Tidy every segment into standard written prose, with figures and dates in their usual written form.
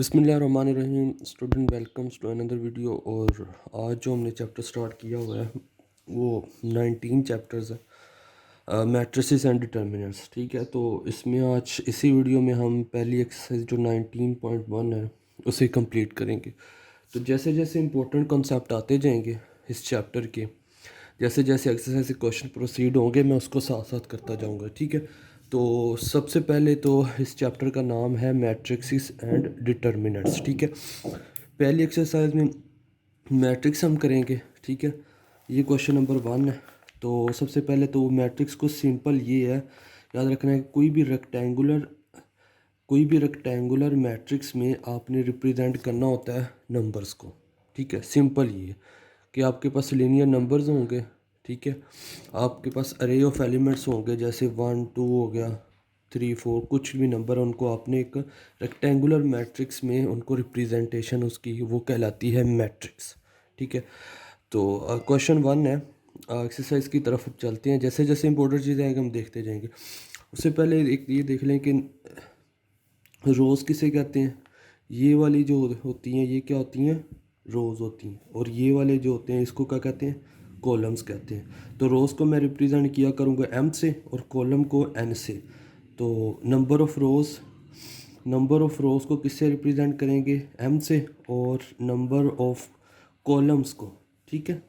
बिस्मिल्लाहिर्रहमानिर्रहीम। Student welcomes to another video. और आज जो हमने चैप्टर स्टार्ट किया हुआ है वो 19 चैप्टर्स है, मैट्रिसेस एंड डिटर्मिनेंट्स। ठीक है, तो इसमें आज इसी वीडियो में हम पहली एक्सरसाइज जो 19.1 है उसे कंप्लीट करेंगे। तो जैसे जैसे इंपॉर्टेंट कॉन्सेप्ट आते जाएंगे इस चैप्टर के, जैसे जैसे एक्सरसाइज के क्वेश्चन प्रोसीड होंगे मैं उसको साथ साथ करता जाऊंगा। ठीक है, तो सबसे पहले तो इस चैप्टर का नाम है मैट्रिक्स एंड डिटर्मिनेंट्स। ठीक है, पहली एक्सरसाइज में मैट्रिक्स हम करेंगे। ठीक है, ये क्वेश्चन नंबर 1 है। तो सबसे पहले तो मैट्रिक्स को सिंपल ये है, याद रखना है कोई भी रेक्टेंगुलर मैट्रिक्स में आपने रिप्रेजेंट करना होता है नंबर्स को। ठीक है, सिंपल ये है कि आपके पास लीनियर नंबर्स होंगे। ठीक है, आपके पास अरे ऑफ एलिमेंट्स होंगे, जैसे 1 2 हो गया, 3 4, कुछ भी नंबर है उनको आपने एक रेक्टेंगुलर मैट्रिक्स में उनको रिप्रेजेंटेशन उसकी वो कहलाती है मैट्रिक्स। ठीक है, तो क्वेश्चन 1 है। एक्सरसाइज की तरफ अब चलते हैं। जैसे जैसे इंपॉर्टेंट चीज़ें आएंगे हम देखते जाएंगे। उससे पहले एक ये देख लें कि रोज़ किसे कहते हैं। ये वाली जो होती हैं ये क्या होती हैं, रोज़ होती हैं। और ये वाले जो होते हैं इसको क्या कहते हैं, कॉलम्स कहते हैं। तो रोज़ को मैं रिप्रेजेंट किया करूँगा एम से और कॉलम को एन से। तो नंबर ऑफ़ रोज़ को किससे रिप्रेजेंट करेंगे, एम से, और नंबर ऑफ़ कॉलम्स को, ठीक है,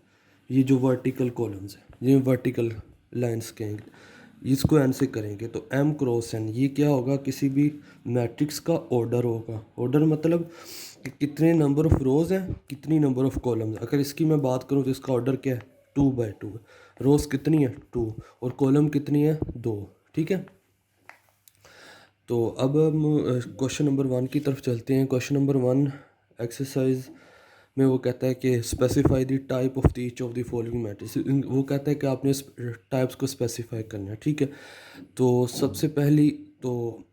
ये जो वर्टिकल कॉलम्स हैं ये वर्टिकल लाइंस कहेंगे, इसको एन से करेंगे। तो एम क्रॉस एन ये क्या होगा, किसी भी मैट्रिक्स का ऑर्डर होगा। ऑर्डर मतलब कि कितने नंबर ऑफ़ रोज़ हैं, कितनी नंबर ऑफ़ कॉलम्स। अगर इसकी मैं बात करूँ तो इसका ऑर्डर क्या है, 2/2 है। रोज़ कितनी है 2, और कॉलम कितनी है 2। ठीक है, तो अब हम क्वेश्चन नंबर 1 की तरफ चलते हैं। क्वेश्चन नंबर 1 एक्सरसाइज में वो कहता है कि specify the type of the each of the following matrix. वो कहता है कि आपने टाइप्स को स्पेसिफाई करना है। ठीक है, तो सबसे पहली तो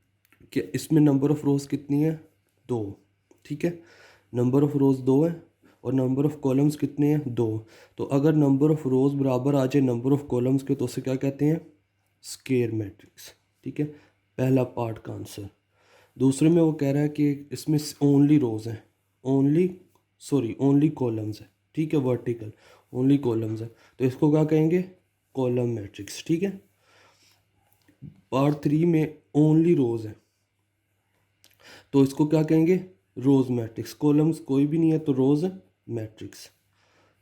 कि इसमें नंबर ऑफ़ रोज़ कितनी है, 2। ठीक है, नंबर ऑफ़ रोज़ 2 है और नंबर ऑफ़ कॉलम्स कितने हैं, 2। तो अगर नंबर ऑफ़ रोज़ बराबर आ जाए नंबर ऑफ़ कॉलम्स के तो उसे क्या कहते हैं, स्क्वायर मैट्रिक्स। ठीक है, पहला पार्ट का आंसर। दूसरे में वो कह रहा है कि इसमें ओनली रोज़ हैं, ओनली कॉलम्स है। ठीक है, वर्टिकल ओनली कॉलम्स है, तो इसको क्या कहेंगे, कॉलम मैट्रिक्स। ठीक है, पार्ट 3 में ओनली रोज़ है तो इसको क्या कहेंगे, रोज़ मैट्रिक्स। कॉलम्स कोई भी नहीं है तो रोज़ मैट्रिक्स।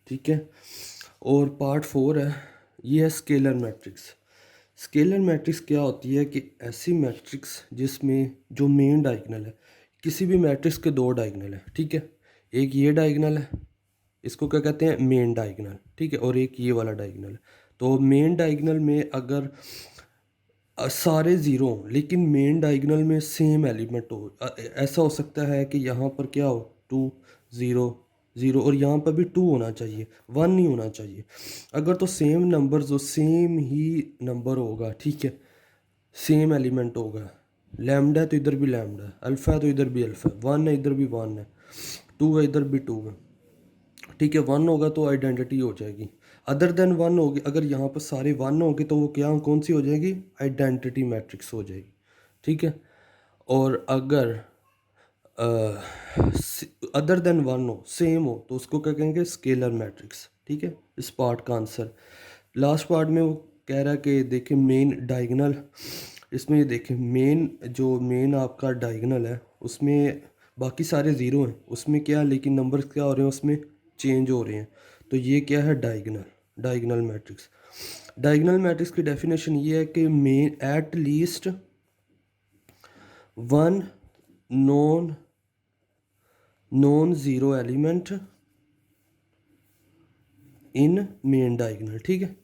ठीक है, और पार्ट 4 है, ये है स्केलर मैट्रिक्स। स्केलर मैट्रिक्स क्या होती है कि ऐसी मैट्रिक्स जिसमें जो मेन डायगोनल है, किसी भी मैट्रिक्स के 2 डायगोनल है। ठीक है, एक ये डायगोनल है, इसको क्या कहते हैं, मेन डायगोनल। ठीक है, और एक ये वाला डायगोनल है। तो मेन डायगोनल में अगर सारे ज़ीरो हों लेकिन मेन डायगोनल में सेम एलिमेंट हो, ऐसा हो सकता है कि यहाँ पर क्या हो, 2 0 0, और यहाँ पर भी 2 होना चाहिए, 1 नहीं होना चाहिए। अगर तो सेम नंबर जो सेम ही नंबर होगा, ठीक है, सेम एलिमेंट होगा, लैम्डा है तो इधर भी लैम्डा है, अल्फ़ा है तो इधर भी अल्फ़ा है, 1 है इधर भी 1 है, 2 है इधर भी 2 है। ठीक है, 1 होगा तो आइडेंटिटी हो जाएगी। अदर देन 1 होगी, अगर यहाँ पर सारे 1 होंगे तो वो क्या, कौन सी हो जाएगी, आइडेंटिटी मैट्रिक्स हो जाएगी। ठीक है, और अगर अदर देन 1 हो, सेम हो, तो उसको क्या कहेंगे, स्केलर मैट्रिक्स। ठीक है, इस पार्ट का आंसर। लास्ट पार्ट में वो कह रहा है कि देखिए मेन डायगोनल, इसमें ये देखिए मेन आपका डायगोनल है, उसमें बाकी सारे ज़ीरो हैं, उसमें क्या, लेकिन नंबर्स क्या हो रहे हैं, उसमें चेंज हो रहे हैं। तो ये क्या है, डायगोनल मैट्रिक्स। डायगोनल मैट्रिक्स की डेफिनेशन ये है कि main at least one non zero element in main diagonal. ठीक है,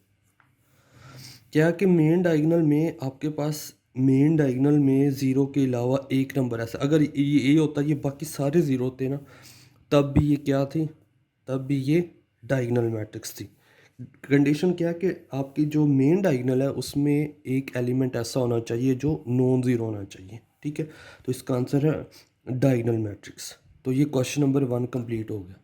क्या कि मेन डायगोनल में आपके पास मेन डायगोनल में ज़ीरो के अलावा एक नंबर ऐसा, अगर ये होता, ये बाकी सारे ज़ीरो होते ना, तब भी ये क्या थी, तब भी ये डायगोनल मैट्रिक्स थी। कंडीशन क्या है कि आपकी जो मेन डायगोनल है उसमें एक एलिमेंट ऐसा होना चाहिए जो नॉन ज़ीरो होना चाहिए। ठीक है, तो इसका आंसर है डायगोनल मैट्रिक्स। तो ये क्वेश्चन नंबर 1 कंप्लीट हो गया।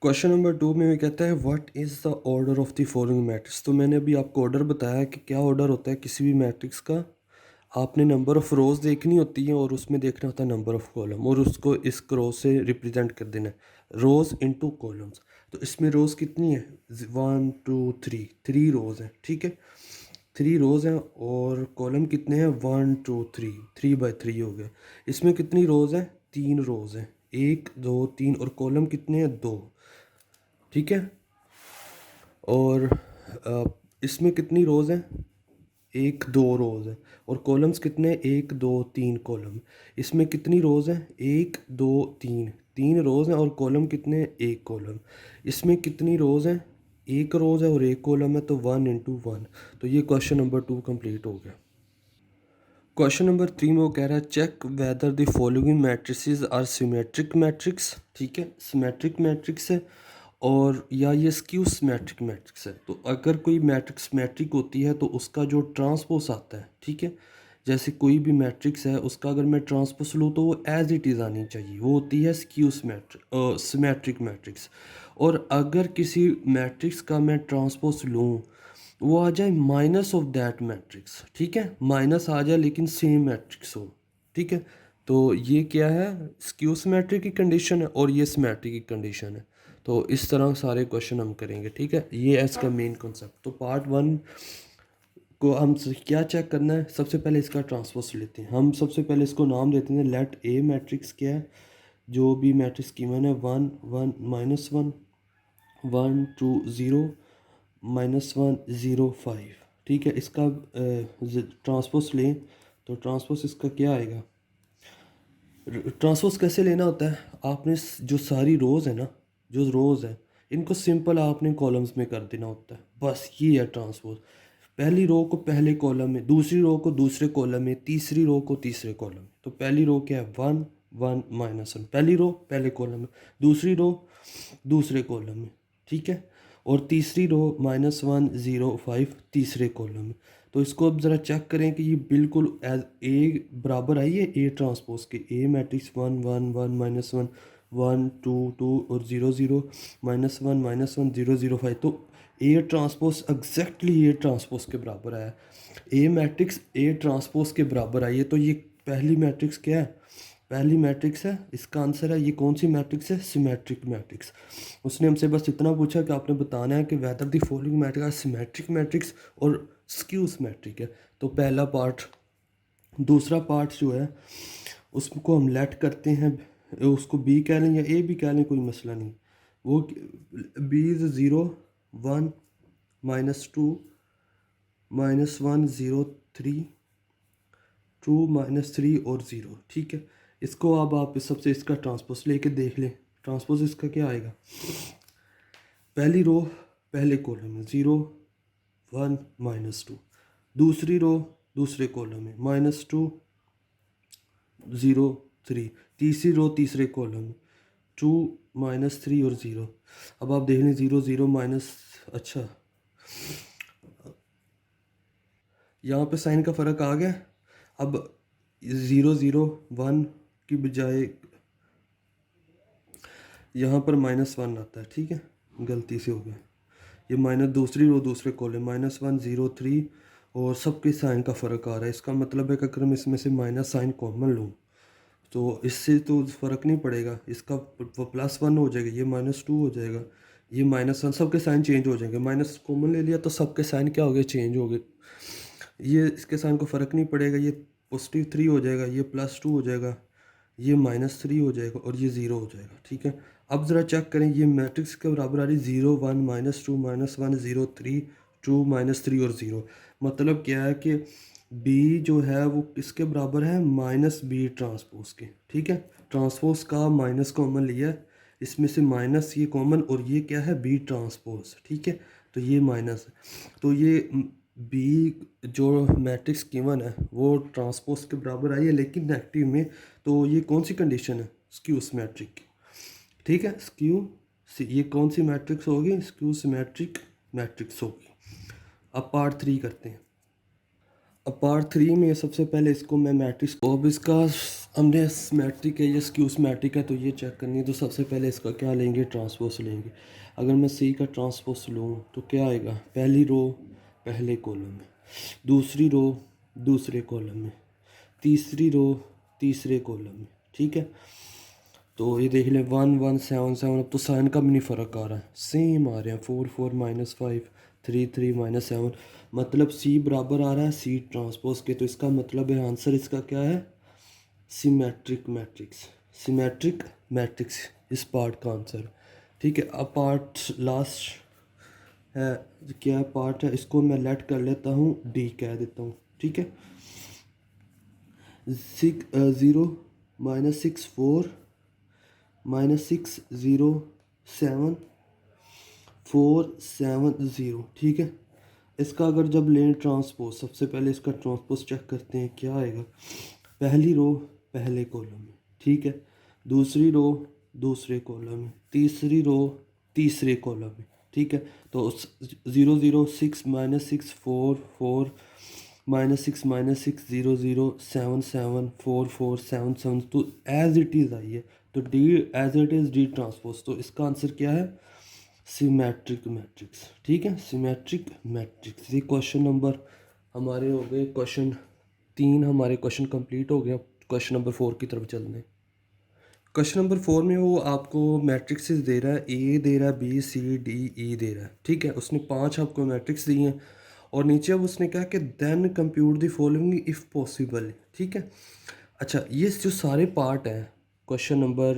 क्वेश्चन नंबर 2 में भी कहता है what is the order of the following matrix. तो मैंने अभी आपको ऑर्डर बताया कि क्या ऑर्डर होता है किसी भी मैट्रिक्स का। आपने नंबर ऑफ़ रोज़ देखनी होती है और उसमें देखना होता है नंबर ऑफ़ कॉलम, और उसको इस रो से रिप्रेजेंट कर देना है, रोज़ इनटू कॉलम्स। तो इसमें रोज़ कितनी है? 1 2 3, 3 रोज़ हैं, ठीक है। 3 रोज़ हैं और कॉलम कितने हैं? 1 2 3, 3 बाय 3 हो गया। इसमें कितनी रोज़ हैं? 3 रोज़ हैं, 1 2 3, और कॉलम कितने हैं? 2, ठीक है। और इसमें कितनी रोज़ हैं? 1 2 रोज़ हैं, और कॉलम्स कितने? 1 2 3 कॉलम। इसमें कितनी रोज़ हैं? 1 2 3, 3 रोज़ हैं, और कॉलम कितने? 1 कॉलम। इसमें कितनी रोज़ हैं? 1 रोज़ है और 1 कॉलम है, तो 1 इंटू 1। तो ये क्वेश्चन नंबर 2 कंप्लीट हो गया। क्वेश्चन नंबर 3 में वो कह रहा है check whether the following matrices are symmetric matrix, ठीक है, सिमेट्रिक मैट्रिक्स है, और या ये स्क्यू सिमेट्रिक मैट्रिक्स है। तो अगर कोई मैट्रिक्स सिमेट्रिक होती है तो उसका जो ट्रांसपोज आता है, ठीक है, जैसे कोई भी मैट्रिक्स है उसका अगर मैं ट्रांसपोज लूँ तो वो एज इट इज़ आनी चाहिए, वो होती है स्क्यू सिमेट्रिक मैट्रिक्स। और अगर किसी मैट्रिक्स का मैं ट्रांसपोज लूँ वो आ जाए माइनस ऑफ दैट मैट्रिक्स, ठीक है, माइनस आ जाए लेकिन सेम मैट्रिक्स हो, ठीक है। तो ये क्या है? स्क्यू सिमेट्रिक की कंडीशन है और ये सिमेट्रिक की कंडीशन है। तो इस तरह सारे क्वेश्चन हम करेंगे, ठीक है। ये है इसका मेन कॉन्सेप्ट। तो पार्ट 1 को हम क्या चेक करना है? सबसे पहले इसका ट्रांसपोज लेते हैं। हम सबसे पहले इसको नाम देते हैं लेट ए मैट्रिक्स क्या है, जो भी मैट्रिक्स गिवन है, 1 1 -1 1 2 0 -1 0 5, ठीक है। इसका ट्रांसपोज लें तो ट्रांसपोज इसका क्या आएगा? ट्रांसपोज कैसे लेना होता है? आपने जो सारी रोज़ है ना, जो रोज़ है, इनको सिंपल आपने कॉलम्स में कर देना होता है, बस ये है ट्रांसपोज। पहली रो को पहले कॉलम में, दूसरी रो को दूसरे कॉलम में, तीसरी रो को तीसरे कॉलम में। तो पहली रो क्या है? 1 1 -1, पहली रो पहले कॉलम में, दूसरी रो दूसरे कॉलम में, ठीक है, और तीसरी रो -1 0 5 तीसरे कॉलम में। तो इसको अब ज़रा चेक करें कि ये बिल्कुल एज ए बराबर आई है ए ट्रांसपोज के। ए मैट्रिक्स 1 1 1 -1 1 2 2 और 0 0 -1 -1 0 0 5। तो A transpose exactly A transpose के बराबर आया। ए मैट्रिक्स ए ट्रांसपोज के बराबर आई है। तो ये पहली मैट्रिक्स क्या है? पहली मैट्रिक्स है, इसका आंसर है। ये कौन सी मैट्रिक्स है? Symmetric matrix. उसने हमसे बस इतना पूछा कि आपने बताना है कि weather the following matrix symmetric matrix और स्क्यू सिमेट्रिक है। तो पहला पार्ट। दूसरा पार्ट जो है उसको हम लेट करते हैं, उसको बी कह लें या ए भी कह लें, कोई मसला नहीं। वो बी इज़ 0 1 -2 -1 0 3 2 -3 और 0, ठीक है। इसको अब आप इस सबसे इसका ट्रांसपोज लेके देख लें। ट्रांसपोज इसका क्या आएगा? पहली रो पहले कॉलम में 0 1 -2, दूसरी रो दूसरे कॉलम में -2 0 3, तीसरी रो तीसरे कॉलम में 2 -3 और 0। अब आप देख लें 0 0 माइनस, अच्छा यहाँ पे साइन का फ़र्क आ गया। अब 0 0 1 की बजाय यहाँ पर -1 आता है, ठीक है, गलती से हो गया। ये माइनस दूसरी रो दूसरे कॉलम -1 0 3, और सबके साइन का फ़र्क आ रहा है। इसका मतलब है कि अगर मैं इसमें से माइनस साइन कॉमन लूँ तो इससे तो फ़र्क नहीं पड़ेगा, इसका +1 हो जाएगा, ये -2 हो जाएगा, ये -1, सबके साइन चेंज हो जाएंगे। माइनस कॉमन ले लिया तो सबके साइन क्या हो गए? चेंज हो गए। ये इसके साइन को फ़र्क नहीं पड़ेगा, ये +3 हो जाएगा, ये +2 हो जाएगा, ये -3 हो जाएगा और ये 0 हो जाएगा, ठीक है। अब ज़रा चेक करें, ये मैट्रिक्स के बराबर आ रही 0 1 -2 -1 0 3 2 -3 और 0। मतलब क्या है कि बी जो है वो किसके बराबर है? -b ट्रांसपोज के, ठीक है। ट्रांसपोज का माइनस कॉमन लिया है, इसमें से माइनस ये कॉमन, और ये क्या है? बी ट्रांसपोज, ठीक है। तो ये माइनस है, तो ये बी जो मैट्रिक्स गिवन है वो ट्रांसपोज के बराबर आई है लेकिन नेगेटिव में। तो ये कौन सी कंडीशन है? स्क्यू सिमेट्रिक की, ठीक है। ये कौन सी मैट्रिक्स होगी? स्क्यू सिमेट्रिक मैट्रिक्स होगी। अब पार्ट 3 करते हैं। अब पार्ट 3 में सबसे पहले इसको मैं मैट्रिक्स को, अब इसका हमने सिमेट्रिक है या स्क्यू सिमेट्रिक है तो ये चेक करनी है। तो सबसे पहले इसका क्या लेंगे? ट्रांसपोज लेंगे। अगर मैं सी का ट्रांसपोज लूँ तो क्या आएगा? पहली रो पहले कॉलम में, दूसरी रो दूसरे कॉलम में, तीसरी रो तीसरे कॉलम में, ठीक है। तो ये देख लें 1 1 7 7, अब तो साइन का भी नहीं फ़र्क आ रहा है, सेम आ रहे हैं, 4 4 -5 3 3 -7, मतलब सी बराबर आ रहा है सी ट्रांसपोज के। तो इसका मतलब है आंसर इसका क्या है, सिमेट्रिक मैट्रिक्स, सिमेट्रिक मैट्रिक्स इस पार्ट का आंसर, ठीक है। अब पार्ट लास्ट है, क्या पार्ट है, इसको मैं लेट कर लेता हूँ, डी कह देता हूँ, ठीक है। 0 -6 4 -6 0 7 4 7 0, ठीक है। इसका अगर जब लें ट्रांसपोज, सबसे पहले इसका ट्रांसपोज चेक करते हैं क्या आएगा। पहली रो पहले कॉलम में, ठीक है। दूसरी रो दूसरे कॉलम में, तीसरी रो तीसरे कॉलम में, ठीक है। तो 0 0 6 -6 4 4 -6 -6 0 0 7 7 4 4 7 7, तो एज इट इज़ आई है। तो D as it is D transpose, तो इसका आंसर क्या है, सिमेट्रिक मैट्रिक्स, ठीक है, सिमेट्रिक मैट्रिक्स। ये क्वेश्चन नंबर हमारे हो गए, क्वेश्चन 3 हमारे क्वेश्चन कंप्लीट हो गया। क्वेश्चन नंबर 4 की तरफ चल रहे हैं। क्वेश्चन नंबर 4 में वो आपको मैट्रिक्सेस दे रहा है, ए दे रहा है, बी सी डी ई दे रहा है, ठीक है। उसने 5 आपको मैट्रिक्स दी हैं और नीचे अब उसने कहा कि then compute the following if possible, ठीक है। अच्छा, ये जो सारे पार्ट हैं क्वेश्चन नंबर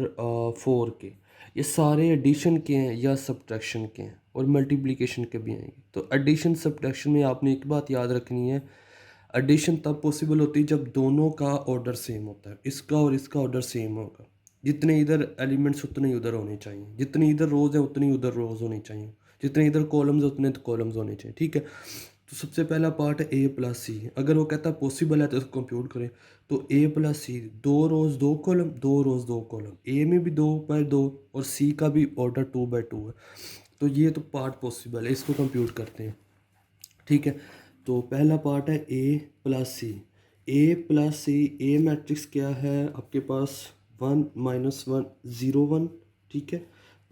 4 के, ये सारे एडिशन के हैं या सब्ट्रैक्शन के हैं, और मल्टीप्लिकेशन के भी आएंगे। तो एडिशन सब्ट्रैक्शन में आपने एक बात याद रखनी है, एडिशन तब पॉसिबल होती है जब दोनों का ऑर्डर सेम होता है, इसका और इसका ऑर्डर सेम होगा। जितने इधर एलिमेंट्स उतने ही उधर होने चाहिए, जितनी इधर रोज़ है उतनी उधर रोज़ होनी चाहिए, जितने इधर कॉलम्स उतने तो कॉलम्स होने चाहिए, ठीक है। तो सबसे पहला पार्ट है ए प्लस सी, अगर वो कहता है पॉसिबल है तो इसको कंप्यूट करें। तो ए प्लस सी, 2 रोज़ 2 कॉलम, 2 रोज़ 2 कॉलम, ए में भी 2 बाय 2 और सी का भी ऑर्डर 2 बाय 2 है। तो ये तो पार्ट पॉसिबल है, इसको कंप्यूट करते हैं, ठीक है। तो पहला पार्ट है ए प्लस सी, ए प्लस सी, ए मैट्रिक्स क्या है आपके पास, 1 -1 0 1, ठीक है।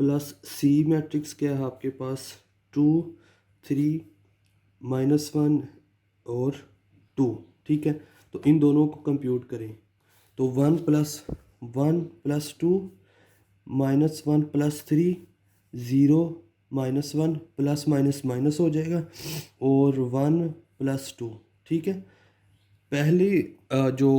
प्लस सी मैट्रिक्स क्या है आपके पास, 2 3 -1 और 2, ठीक है। तो इन दोनों को कंप्यूट करें, तो 1 + 2 -1 + 3 0 -1 प्लस माइनस माइनस हो जाएगा, और 1 + 2, ठीक है। पहली जो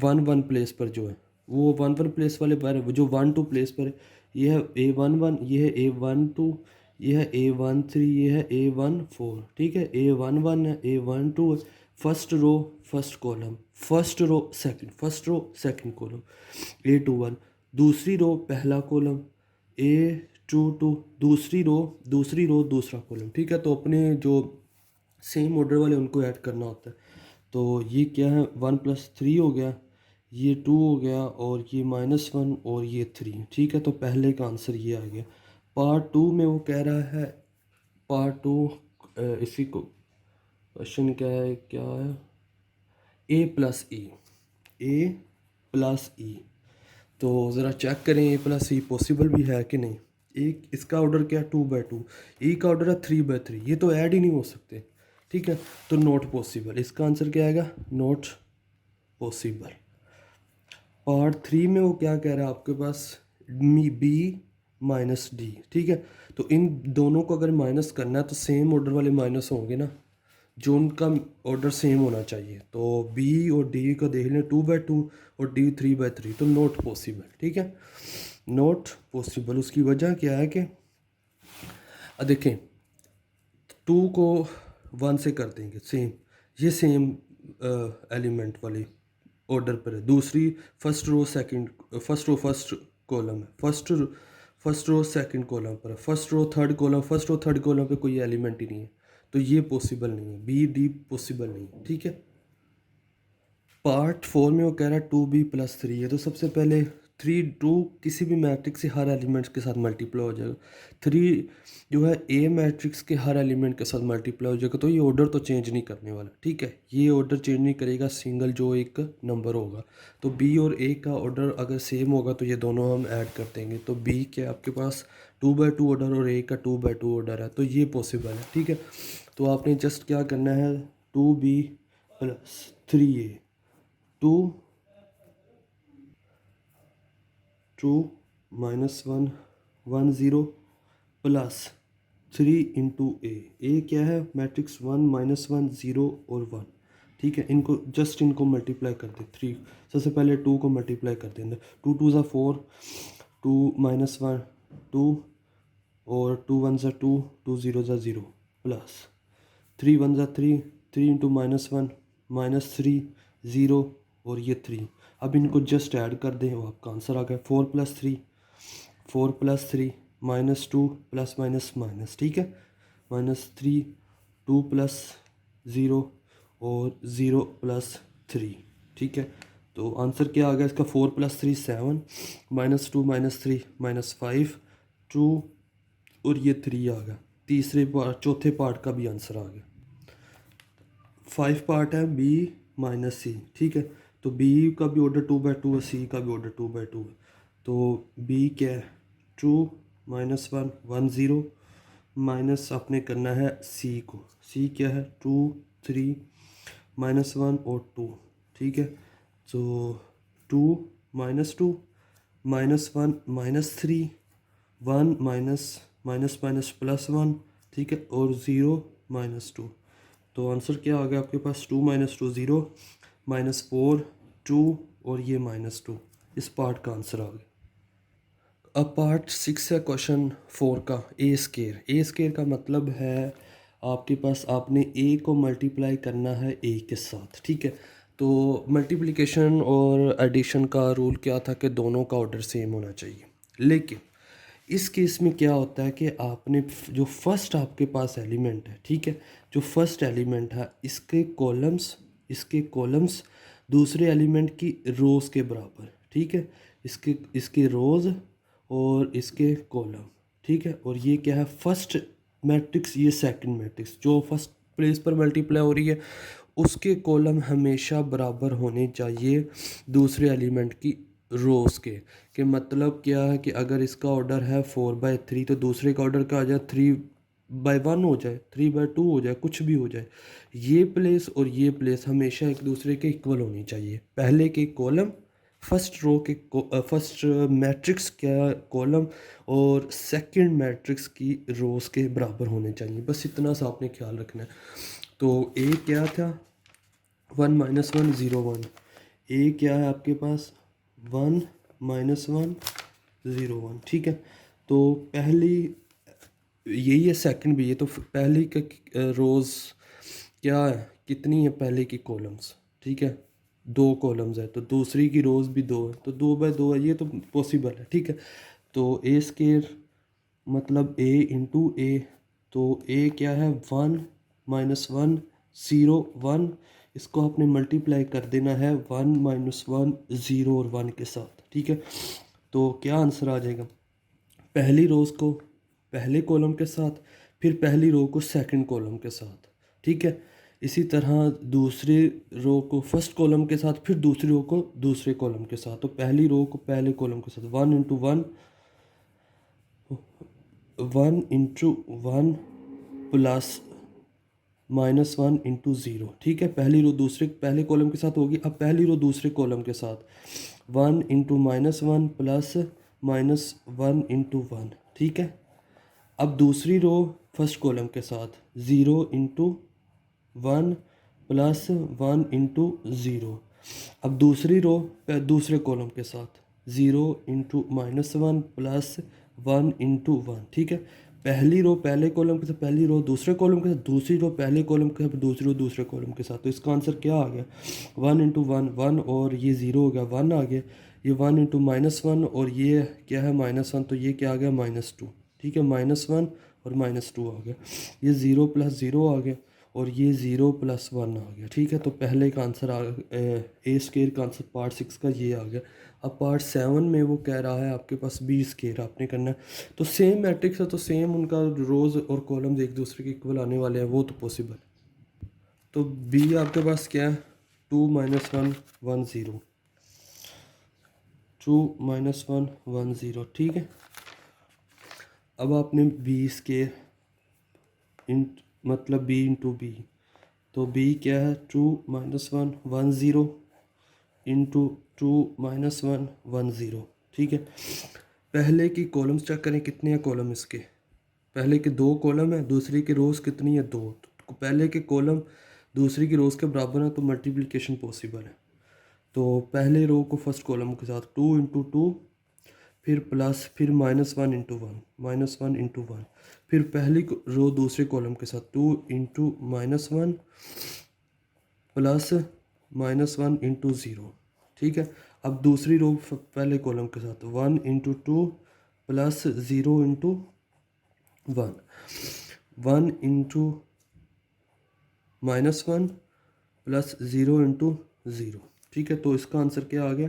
1 1 प्लेस पर जो है, वो 1 1 प्लेस वाले पर है, जो 1 2 प्लेस पर है, ये है A11, ये है A12, ये है A13, ये है A14, ठीक है। A11 है, A12 है, first row first column, first row second column, A21, दूसरी रो पहला कॉलम, A22, दूसरी रो दूसरा कॉलम, ठीक है। तो अपने जो सेम ऑर्डर वाले उनको ऐड करना होता है। तो ये क्या है, 1 + 3 हो गया, ये 2 हो गया, और ये -1 और ये 3, ठीक है। तो पहले का आंसर ये आ गया। पार्ट 2 में वो कह रहा है, पार्ट 2 इसी को क्वेश्चन क्या है, A + E, तो ज़रा चेक करें A + E पॉसिबल भी है कि नहीं। एक इसका ऑर्डर क्या है, 2 बाय 2, ई का ऑर्डर है 3 बाय 3, ये तो ऐड ही नहीं हो सकते, ठीक है। तो नॉट पॉसिबल, इसका आंसर क्या आएगा, नॉट पॉसिबल। पार्ट 3 में वो क्या कह रहा है आपके पास, B - D, ठीक है। तो इन दोनों को अगर माइनस करना है तो सेम ऑर्डर वाले माइनस होंगे ना, जो उनका ऑर्डर सेम होना चाहिए। तो बी और डी को देख लें, 2 बाय 2 और डी 3 बाय 3, तो नॉट पॉसिबल, ठीक है, नॉट पॉसिबल। उसकी वजह क्या है कि देखें, 2 को 1 से कर देंगे सेम, ये सेम एलिमेंट वाली ऑर्डर पर है। दूसरी फर्स्ट रो फर्स्ट कॉलम है, फर्स्ट रो सेकंड कॉलम पर है, फर्स्ट रो थर्ड कॉलम पे कोई एलिमेंट ही नहीं है, तो ये पॉसिबल नहीं है, बी डी पॉसिबल नहीं है, ठीक है। पार्ट 4 में वो कह रहा है 2B + 3 है, तो सबसे पहले 2 किसी भी मैट्रिक्स से हर एलिमेंट्स के साथ मल्टीप्लाई हो जाएगा, 3 जो है ए मैट्रिक्स के हर एलिमेंट के साथ मल्टीप्लाई हो जाएगा। तो ये ऑर्डर तो चेंज नहीं करने वाला, ठीक है, ये ऑर्डर चेंज नहीं करेगा, सिंगल जो एक नंबर होगा। तो बी और ए का ऑर्डर अगर सेम होगा तो ये दोनों हम ऐड कर देंगे। तो बी के आपके पास 2 बाय 2 ऑर्डर और ए का 2 बाय 2 ऑर्डर है, तो ये पॉसिबल है, ठीक है। तो आपने जस्ट क्या करना है, 2b plus 3a, 2 minus 1 1 0 plus 3 into A क्या है मैट्रिक्स 1 माइनस 1 0 और 1, ठीक है। इनको मल्टीप्लाई कर दे 3, सबसे पहले 2 को मल्टीप्लाई कर देंगे, 2 2 ज़ा 4, 2 माइनस 1 2 और 2 1 ज़ा 2, 2 0 ज़ा 0 प्लस 3 1 ज़ा 3, 3 इंटू माइनस 1 माइनस 3 0 और ये 3। अब इनको जस्ट ऐड कर दें, वो आपका आंसर आ गया 4 plus 3, 4 plus 3 minus 2 plus minus minus, ठीक है, माइनस 3, 2 प्लस 0 और 0 प्लस 3, ठीक है। तो आंसर क्या आ गया इसका 4 प्लस 3 7, माइनस 2 माइनस 3 माइनस 5 2 और ये 3 आ गया। चौथे पार्ट का भी आंसर आ गया। 5 पार्ट है बी माइनस सी, ठीक है। तो बी का भी ऑर्डर 2/2 है, सी का भी ऑर्डर 2/2 है। तो बी क्या है 2 माइनस 1 1 0 माइनस आपने करना है सी को, सी क्या है 2 3 माइनस 1 और 2, ठीक है। तो 2 minus 2 minus 1 minus 3 1 minus minus minus plus 1, ठीक है, और 0 माइनस 2। तो आंसर क्या आ गया आपके पास 2 माइनस 2 0 माइनस 4 2 और ये माइनस 2, इस पार्ट का आंसर आ गया। अब पार्ट 6 है क्वेश्चन 4 का, ए स्केयर। ए स्केयर का मतलब है आपके पास आपने ए को मल्टीप्लाई करना है ए के साथ, ठीक है। तो मल्टीप्लिकेशन और एडिशन का रूल क्या था कि दोनों का ऑर्डर सेम होना चाहिए, लेकिन इस केस में क्या होता है कि आपने जो फर्स्ट आपके पास एलिमेंट है, ठीक है, जो फर्स्ट एलिमेंट है इसके कॉलम्स दूसरे एलिमेंट की रोज़ के बराबर, ठीक है, इसके रोज़ और इसके कॉलम, ठीक है। और ये क्या है फर्स्ट मैट्रिक्स, ये सेकंड मैट्रिक्स जो फर्स्ट प्लेस पर मल्टीप्लाई हो रही है उसके कॉलम हमेशा बराबर होने चाहिए दूसरे एलिमेंट की रोज़ के मतलब क्या है कि अगर इसका ऑर्डर है 4/3 तो दूसरे का ऑर्डर क्या आ जाए 3/1 हो जाए, 3/2 हो जाए, कुछ भी हो जाए। ये प्लेस और ये प्लेस हमेशा एक दूसरे के इक्वल होनी चाहिए। पहले के कॉलम फर्स्ट मैट्रिक्स क्या कॉलम और सेकंड मैट्रिक्स की रोज़ के बराबर होने चाहिए, बस इतना सा आपने ख्याल रखना है। तो ए क्या था 1 माइनस 1 0 1, ए क्या है आपके पास 1 माइनस 1 0 1, ठीक है। तो पहली यही है, सेकंड भी है, तो पहली का रोज़ क्या है कितनी है पहले की कॉलम्स, ठीक है 2 कॉलम्स है, तो दूसरी की रोज़ भी 2 है, तो 2/2 है, ये तो पॉसिबल है, ठीक है। तो ए स्केयर मतलब ए इंटू ए, तो ए क्या है 1 माइनस 1 0 1, इसको आपने मल्टीप्लाई कर देना है 1 माइनस 1 0 और 1 के साथ, ठीक है। तो क्या आंसर आ जाएगा पहली रोज़ को पहले कॉलम के साथ, फिर पहली रो को सेकंड कॉलम के साथ, ठीक है। इसी तरह दूसरी रो को फर्स्ट कॉलम के साथ, फिर दूसरी रो को दूसरे कॉलम के साथ। तो पहली रो को पहले कॉलम के साथ 1 into 1 1 into 1 plus minus 1 into 0, ठीक है। पहली रो दूसरे पहले कॉलम के साथ होगी, अब पहली रो दूसरे कॉलम के साथ 1 into minus 1 plus minus 1 into 1, ठीक है। अब दूसरी रो फर्स्ट कॉलम के साथ 0 इंटू 1 प्लस 1 इंटू 0। अब दूसरी रो दूसरे कॉलम के साथ 0 इंटू माइनस 1 प्लस 1 इंटू 1, ठीक है। पहली रो पहले कॉलम के साथ, पहली रो दूसरे कॉलम के साथ, दूसरी रो पहले कॉलम के साथ, दूसरी रो दूसरे कॉलम के साथ। तो इसका आंसर क्या आ गया 1 इंटू 1 1 और ये 0 हो गया 1 आ गया, ये 1 इंटू माइनस 1 और ये क्या है -1, तो ये क्या आ गया -2, ठीक है। -1 और -2 आ गया, ये 0 प्लस 0 आ गया और ये 0 प्लस 1 आ गया, ठीक है। तो पहले का आंसर ए स्केयर का आंसर पार्ट 6 का ये आ गया। अब पार्ट 7 में वो कह रहा है आपके पास बी स्केयर आपने करना है। तो सेम मैट्रिक्स है तो सेम उनका रोज़ और कॉलम्स एक दूसरे के इक्वल आने वाले हैं, वो तो पॉसिबल है। तो बी आपके पास क्या है 2 माइनस 1 1 0, 2 माइनस 1 1 0, ठीक है। अब आपने बी स्केयर इन मतलब बी इंटू बी तो बी क्या है 2 माइनस 1 1 0 इंटू 2 माइनस 1 1 0। ठीक है, पहले की कॉलम्स चेक करें कितने हैं कॉलम इसके। पहले के 2 कॉलम है, दूसरी की रोज़ कितनी है 2। तो पहले के कॉलम दूसरी की रोज़ के बराबर है तो मल्टीप्लिकेशन पॉसिबल है। तो पहले रो को फर्स्ट कॉलम के साथ 2 इंटू 2, फिर प्लस, फिर माइनस 1 इंटू 1 माइनस 1 इंटू 1, फिर पहली रो दूसरे कॉलम के साथ 2 into minus 1 plus minus 1 into 0। ठीक है, अब दूसरी रो पहले कॉलम के साथ 1 into 2 plus 0 into 1 1 into minus 1 plus 0 into 0। ठीक है, तो इसका आंसर क्या आ गया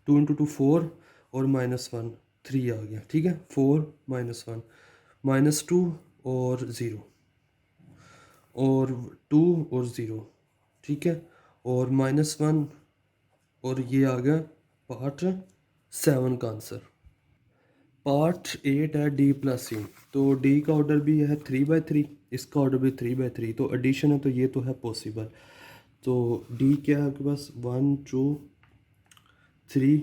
2 इंटू 2 4 और माइनस 1 3 आ गया। ठीक है, 4 माइनस 1 माइनस 2 और 0 और 2 और 0। ठीक है, और माइनस 1 और ये आ गया पार्ट 7 का आंसर। पार्ट 8 है डी प्लस सी। तो डी का ऑर्डर भी है 3/3, इसका ऑर्डर भी 3/3, तो एडिशन है तो ये तो है पॉसिबल। तो डी क्या है आपके पास 1 2 3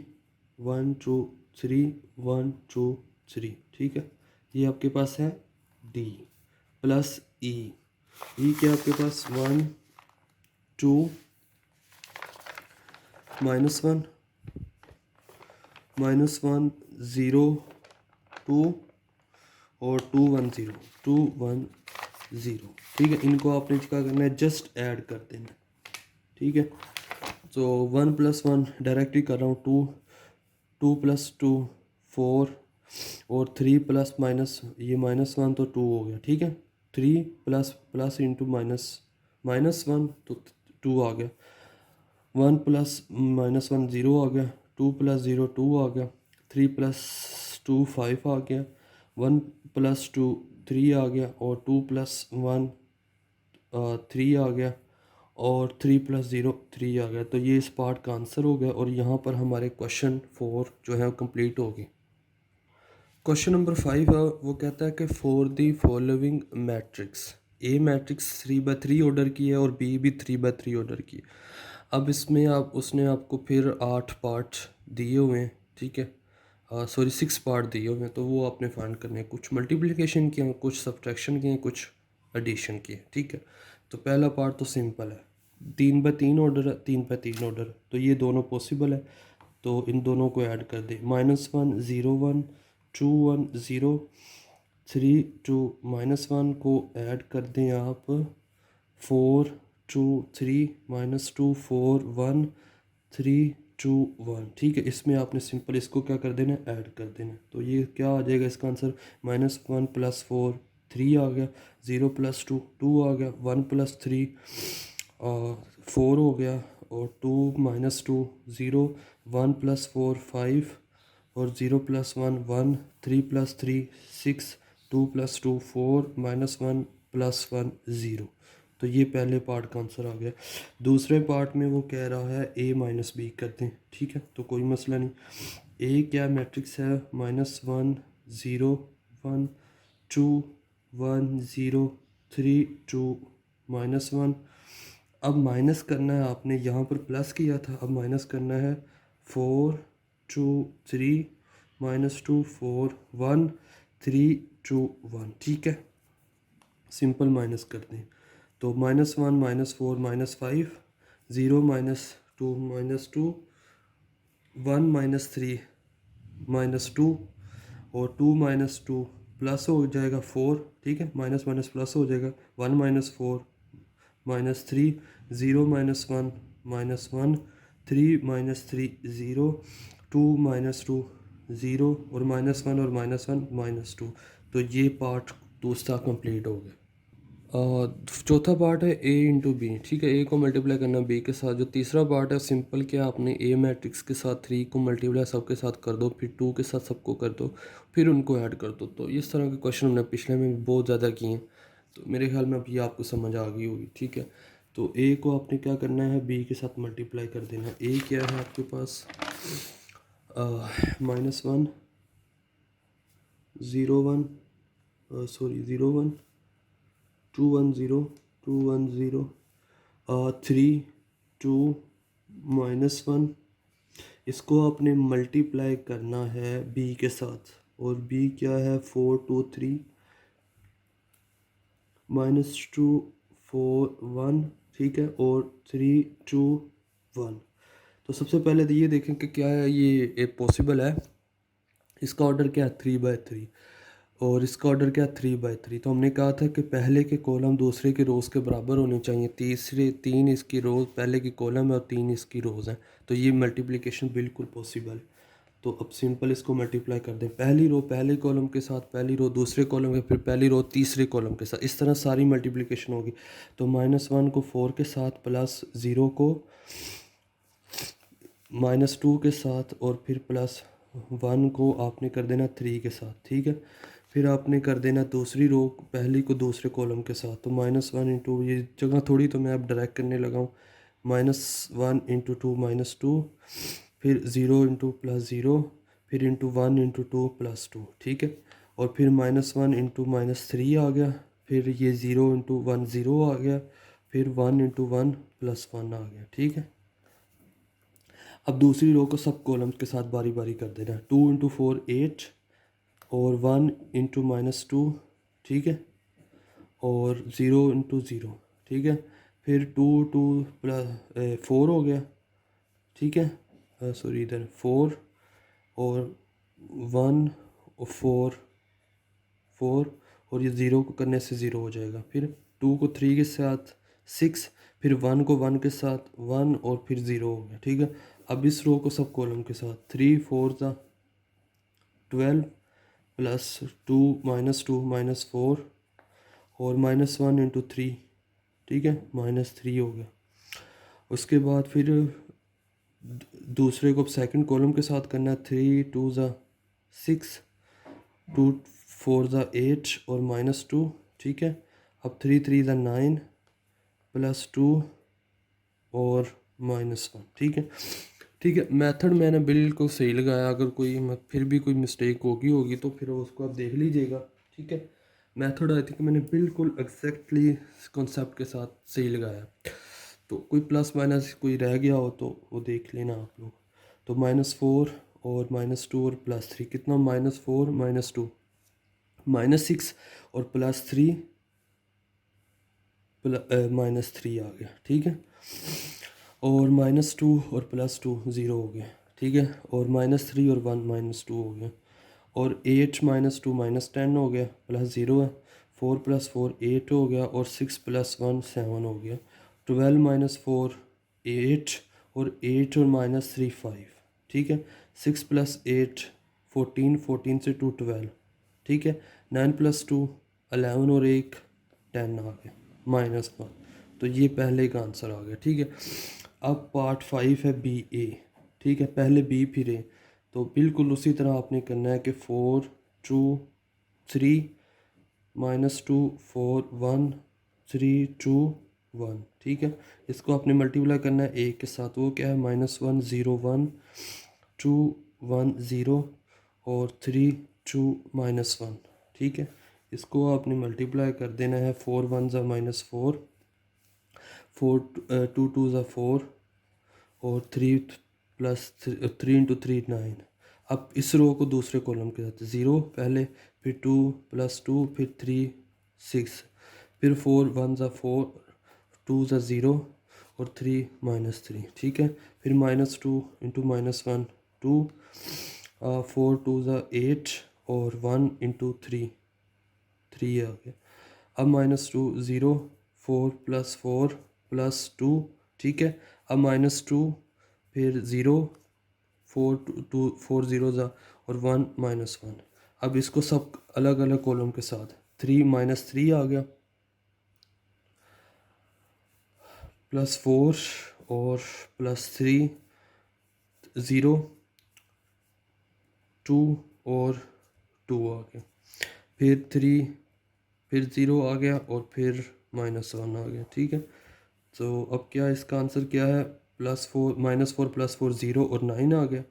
1 2 3 1 2 3। ठीक है, ये आपके पास है डी प्लस ई। ई क्या आपके पास 1 2 माइनस 1 माइनस 1 0 2 और 2 1 0 2 1 0। ठीक है, इनको आपने क्या करना है जस्ट ऐड कर देना। ठीक है, तो 1 प्लस 1 डायरेक्टली कर रहा हूँ 2 2 प्लस 2 4 और 3 प्लस माइनस ये माइनस 1 तो 2 हो गया। ठीक है, 3 plus plus into minus minus 1 तो 2 आ गया। 1 प्लस माइनस 1 0 आ गया। 2 प्लस 0 2 आ गया। 3 प्लस 2 5 आ गया। 1 प्लस 2 3 आ गया और 2 प्लस 1 3 आ गया और 3 प्लस 0 3 आ गया। तो ये इस पार्ट का आंसर हो गया और यहाँ पर हमारे क्वेश्चन 4 जो है कंप्लीट हो गए। क्वेश्चन नंबर 5 है, वो कहता है कि for the following matrix, A matrix 3/3 order की है और बी भी 3/3 ऑर्डर की है। अब इसमें आप उसने आपको फिर 8 पार्ट दिए हुए हैं। ठीक है, सॉरी 6 पार्ट दिए हुए हैं, तो वो आपने फाइंड करने हैं। कुछ मल्टीप्लिकेशन किए हैं, कुछ सब्ट्रैक्शन किए हैं, कुछ एडिशन किए। ठीक है, तो पहला पार्ट तो सिंपल है, 3/3 ऑर्डर है, 3/3 ऑर्डर, तो ये दोनों पॉसिबल है। तो इन दोनों को ऐड कर दें, -1 0 1 2 1 0 3 2 -1 को ऐड कर दें आप 4 2 3 -2 4 1 3 2 1। ठीक है, इसमें आपने सिंपल इसको क्या कर देना ऐड कर देना। तो ये क्या आ जाएगा इसका आंसर -1 प्लस 4 3 आ गया, 0 प्लस 2 2 आ गया, 1 प्लस 3 4 हो गया और 2 माइनस 2 0, 1 प्लस 4 5 और 0 प्लस 1 1, 3 प्लस 3 6, 2 प्लस 2 4 -1 प्लस 1 0। तो ये पहले पार्ट का आंसर आ गया। दूसरे पार्ट में वो कह रहा है a माइनस बी कर दें। ठीक है, तो कोई मसला नहीं। a क्या मैट्रिक्स है -1 0 1 2 1 0 3 2 -1। अब माइनस करना है आपने, यहाँ पर प्लस किया था, अब माइनस करना है 4 2 3 -2 4 1 3 2 1। ठीक है, सिंपल माइनस कर दें तो -1 -4 -5 0 -2 -2 1 -3 -2 और 2 -2 प्लस हो जाएगा 4। ठीक है, माइनस माइनस प्लस हो जाएगा 1 -4 -3 0 -1 -1 3 -3 0 2 -2 0 और -1 और -1 -2। तो ये पार्ट दूसरा कंप्लीट हो गया। चौथा पार्ट है ए इंटू बी। ठीक है, ए को मल्टीप्लाई करना बी के साथ। जो तीसरा पार्ट है सिंपल, क्या आपने ए मैट्रिक्स के साथ 3 को मल्टीप्लाई सबके साथ कर दो, फिर 2 के साथ सबको कर दो, फिर उनको ऐड कर दो। तो इस तरह के क्वेश्चन हमने पिछले में भी बहुत ज़्यादा किए हैं, तो मेरे ख्याल में अब ये आपको समझ आ गई होगी। ठीक है, तो ए को आपने क्या करना है बी के साथ मल्टीप्लाई कर देना। ए क्या है आपके पास -1 0 1 सॉरी 0 1 2 1 0 2 1 0 3 2 -1, इसको आपने मल्टीप्लाई करना है b के साथ, और b क्या है 4 2 3 -2 4 1, ठीक है, और 3 2 1। तो सबसे पहले तो ये देखें कि क्या है ये पॉसिबल है। इसका ऑर्डर क्या है 3/3, और इसका ऑर्डर क्या 3/3। तो हमने कहा था कि पहले के कॉलम दूसरे के रोज़ के बराबर होने चाहिए, तीसरे 3 इसकी रोज़ पहले की कॉलम है और 3 इसकी रोज़ हैं, तो ये मल्टीप्लिकेशन बिल्कुल पॉसिबल है। तो अब सिंपल इसको मल्टीप्लाई कर दें, पहली रो पहले कॉलम के साथ, पहली रो दूसरे कॉलम के, फिर पहली रो तीसरे कॉलम के साथ, इस तरह सारी मल्टीप्लिकेशन होगी। तो -1 को 4 के साथ, +0 को -2 के साथ, और फिर +1 को आपने कर देना 3 के साथ, ठीक है। फिर आपने कर देना दूसरी रो पहली को दूसरे कॉलम के साथ, तो -1 इंटू, ये जगह थोड़ी तो मैं अब डायरेक्ट करने लगा हूँ, -1 इंटू 2 -2, फिर 0 इंटू +0, फिर इंटू 1 इंटू 2 +2, ठीक है। और फिर -1 इंटू -3 आ गया, फिर ये 0 इंटू 1 0 आ गया, फिर 1 इंटू 1 +1 आ गया, ठीक है। अब दूसरी रो को सब कॉलम्स के साथ बारी बारी कर देना है, 2 इंटू 4 8, और 1 इंटू -2, ठीक है, और 0 इंटू 0, ठीक है। फिर 2 2 4 हो गया, ठीक है, सॉरी इधर 4, और 1 और 4 4, और ये 0 को करने से 0 हो जाएगा। फिर 2 को 3 के साथ 6, फिर 1 को 1 के साथ 1, और फिर 0 हो गया, ठीक है। अब इस रो को सब कॉलम के साथ 3 4 12, +2 -2 -4, और -1 इंटू 3, ठीक है, -3 हो गया। उसके बाद फिर दूसरे को सेकंड कॉलम के साथ करना है, 3 2 6, 2 4 8, और -2, ठीक है। अब 3 3 9, +2, और -1, ठीक है। ठीक है, मेथड मैंने बिल्कुल सही लगाया, अगर कोई फिर भी कोई मिस्टेक होगी तो फिर उसको आप देख लीजिएगा, ठीक है। मेथड आई थिंक मैंने बिल्कुल एग्जैक्टली कॉन्सेप्ट के साथ सही लगाया। तो कोई प्लस माइनस कोई रह गया हो तो वो देख लेना आप लोग। तो -4 और -2 और +3 कितना, -4 -2 -6, और +3 -3 आ गया, ठीक है। और -2 और +2 0 हो गया, ठीक है। और -3 और 1 -2 हो गया, और 8 -2 -10 हो गया, +0 है। 4 + 4 8 हो गया, और 6 + 1 7 हो गया। 12 - 4 8, और 8 और -3 5, ठीक है। 6 + 8 14, 14 से 2 12, ठीक है। 9 + 2 11, और 1 10 आ गया, -1। तो ये पहले का आंसर आ गया, ठीक है। अब पार्ट 5 है BA, ठीक है, पहले B फिर A। तो बिल्कुल उसी तरह आपने करना है कि 4 2 3 -2 4 1 3 2 1, ठीक है। इसको आपने मल्टीप्लाई करना है A के साथ, वो क्या है -1 0 1 2 1 0, और 3 2 -1, ठीक है। इसको आपने मल्टीप्लाई कर देना है, 4 1 -4, 4 2 2 4, और 3 + 3 इंटू 3 9। अब इस रो को दूसरे कॉलम के साथ 0 पहले, फिर 2 + 2, फिर 3 6, फिर 4 1 4, 2 0, और 3 -3, ठीक है। फिर -2 इंटू -1 2, 4 2 8, और 1 इंटू 3 3 आ गया। अब -2 0, 4 + 4 + 2, ठीक है। अब -2, फिर 0 4 2 4 0 और 1 -1। अब इसको सब अलग अलग कॉलम के साथ 3 -3 आ गया, +4, और +3 0 2, और 2 आ गया, फिर 3, फिर 0 आ गया, और फिर -1 आ गया, ठीक है। तो अब क्या इसका आंसर क्या है, +4 -4 + 4 0, और 9 आ गया,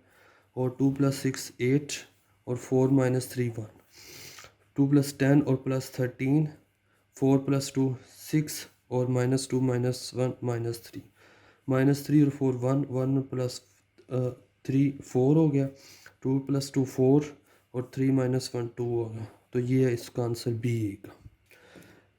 और 2 + 6 8, और 4 - 3 1, 2 + 10 और +13, 4 + 2 6, और -2 -1 -3, -3 और 4 1, 1 प्लस 3 4 हो गया, 2 + 2 4 और 3 - 1 2 हो गया। तो ये है इसका आंसर बी ए का।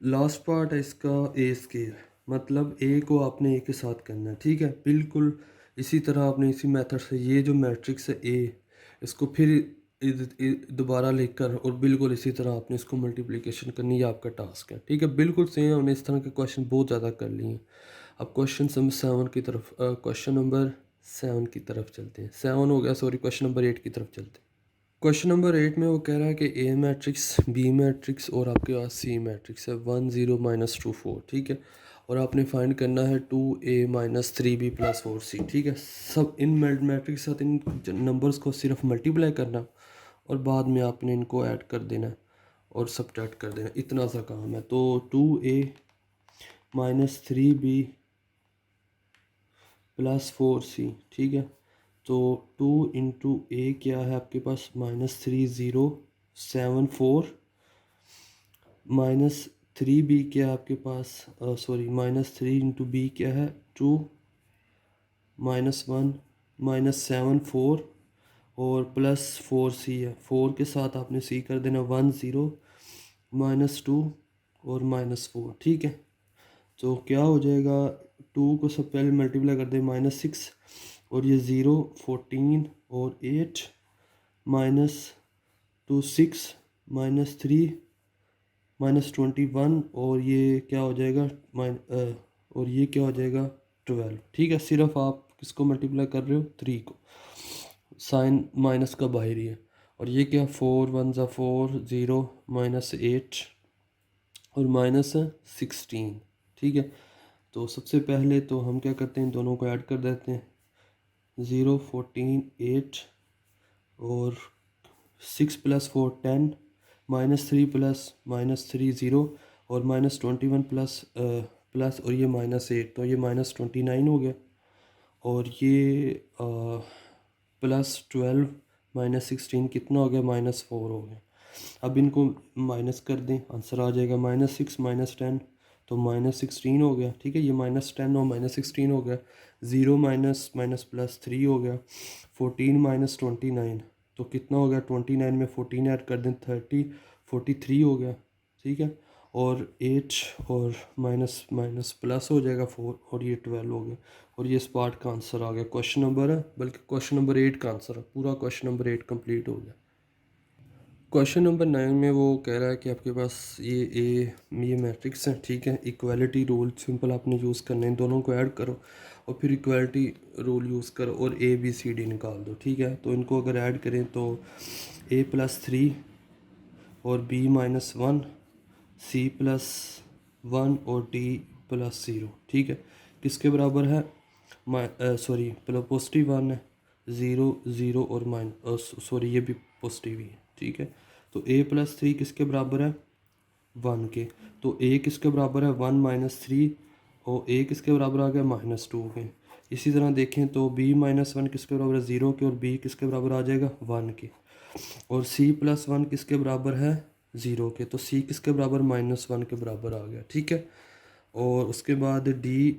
लास्ट पार्ट है इसका ए स्केयर, मतलब ए को आपने ए के साथ करना है, ठीक है। बिल्कुल इसी तरह आपने इसी मेथड से ये जो मैट्रिक्स है ए, इसको फिर दोबारा लिखकर और बिल्कुल इसी तरह आपने इसको मल्टीप्लिकेशन करनी है, आपका टास्क है, ठीक है। बिल्कुल सेम हमने इस तरह के क्वेश्चन बहुत ज़्यादा कर लिए हैं। अब क्वेश्चन नंबर 7 की तरफ क्वेश्चन नंबर 7 की तरफ चलते हैं। 7 हो गया, सॉरी, क्वेश्चन नंबर 8 की तरफ चलते हैं। क्वेश्चन नंबर 8 में वो कह रहा है कि ए मैट्रिक्स, बी मैट्रिक्स और आपके पास सी मैट्रिक्स है 1 0 -2 4, ठीक है। और आपने फाइंड करना है 2a - 3b + 4c, ठीक है। सब इन मैट्रिक्स के साथ इन नंबर्स को सिर्फ मल्टीप्लाई करना और बाद में आपने इनको ऐड कर देना और सब्ट्रैक्ट कर देना, इतना सा काम है। तो 2a - 3b + 4c, ठीक है। तो 2 इंटू ए क्या है आपके पास -3074, -3b क्या है आपके पास, सॉरी, -3 इंटू बी क्या है 2, -1 -74 और +4c है। 4 के साथ आपने c कर देना 1 0 -2 और -4, ठीक है। तो क्या हो जाएगा, 2 को सब पहले मल्टीप्लाई कर दे -6 और ये 0 14 और 8 -2 6 -3 -21 और ये क्या हो जाएगा और ये क्या हो जाएगा 12, ठीक है। सिर्फ आप किसको मल्टीप्लाई कर रहे हो, 3 को, साइन माइनस का बाहर ही है। और ये क्या 4 1 ज़ा 4 0 -8 और -16, ठीक है। तो सबसे पहले तो हम क्या करते हैं, दोनों को ऐड कर देते हैं, 0 14 8 और 6 + 4 10 -3 प्लस -3 0 और -21 प्लस प्लस और ये -8, तो ये -29 हो गया। और ये +12 -16 कितना हो गया, -4 हो गया। अब इनको माइनस कर दें, आंसर आ जाएगा -6 -10 तो -16 हो गया, ठीक है। ये -10 और -16 हो गया, 0 -+3 हो गया, 14 -29 तो कितना हो गया, 29 में 14 ऐड कर दें 30 43 हो गया, ठीक है। और 8 और माइनस माइनस प्लस हो जाएगा 4 और ये 12 हो गया। और ये इस पार्ट का आंसर आ गया, क्वेश्चन नंबर है, बल्कि क्वेश्चन नंबर 8 का आंसर है, पूरा क्वेश्चन नंबर 8 कंप्लीट हो गया। क्वेश्चन नंबर 9 में वो कह रहा है कि आपके पास ये मैट्रिक्स है, ठीक है। इक्वालिटी रूल सिंपल आपने यूज़ करना है, दोनों को ऐड करो और फिर इक्वालिटी रूल यूज़ करो और ए बी सी डी निकाल दो, ठीक है। तो इनको अगर ऐड करें तो a + 3 और b - 1 c + 1 और d + 0, ठीक है, किसके बराबर है, सॉरी +1 है, 0 0 और सॉरी ये भी पॉजिटिव ही है, ठीक है। तो a + 3 किसके बराबर है, 1 के। तो a किसके बराबर है, 1 - 3 और a किसके बराबर आ गया, -2 के। इसी तरह देखें तो b - 1 किसके बराबर है, 0 के, और b किसके बराबर आ जाएगा, 1 के। और c + 1 किसके बराबर है, 0 के। तो c किसके बराबर, -1 के बराबर आ गया, ठीक है। और उसके बाद d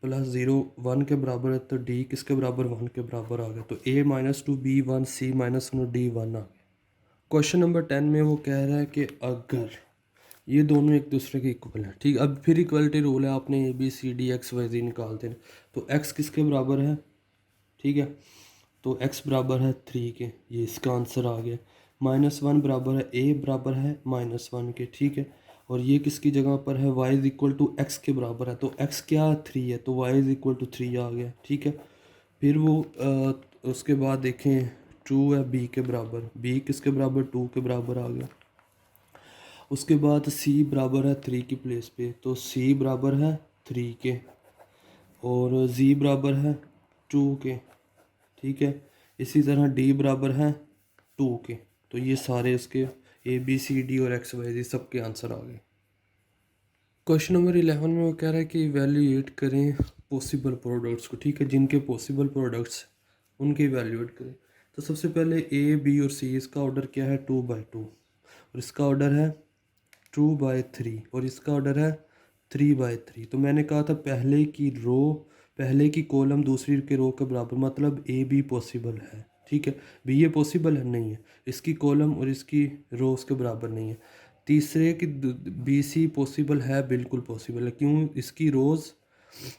+ 0 1 के बराबर है, तो d किसके बराबर, 1 के बराबर आ गया। तो a - 2 b 1 c - 1 और d 1 आ गया। क्वेश्चन नंबर 10 में वो कह रहा है कि अगर ये दोनों एक दूसरे के इक्वल हैं, ठीक। अब फिर इक्वलिटी रूल है, आपने A B C D X Y Z निकालते हैं। तो x किसके बराबर है, ठीक है। तो x बराबर है 3 के, ये इसका आंसर आ गया। -1 बराबर है a बराबर है -1 के, ठीक है। और ये किसकी जगह पर है, y = x के बराबर है। तो x क्या 3 है, तो y = 3 आ गया, ठीक है। फिर वो उसके बाद देखें 2 है b के बराबर, b किसके बराबर, 2 के बराबर आ गया। उसके बाद c बराबर है 3 की प्लेस पे, तो c बराबर है 3 के और z बराबर है 2 के, ठीक है। इसी तरह d बराबर है 2 के। तो ये सारे इसके a b c d और x y z सब के आंसर आ गए। क्वेश्चन नंबर 11 में वो कह रहा है कि इवेल्यूएट करें पॉसिबल प्रोडक्ट्स को, ठीक है। जिनके पॉसिबल प्रोडक्ट्स उनके इवेल्यूएट करें। तो सबसे पहले a b और c, इसका ऑर्डर क्या है, 2/2 और इसका ऑर्डर है 2/3 और इसका ऑर्डर है 3/3। तो मैंने कहा था पहले की कॉलम दूसरी के रो के बराबर, मतलब ए बी पॉसिबल है, ठीक है। बी ये पॉसिबल है, नहीं है, इसकी कॉलम और इसकी रो उसके बराबर नहीं है। तीसरे की बी सी पॉसिबल है, बिल्कुल पॉसिबल है, क्यों, इसकी रोज़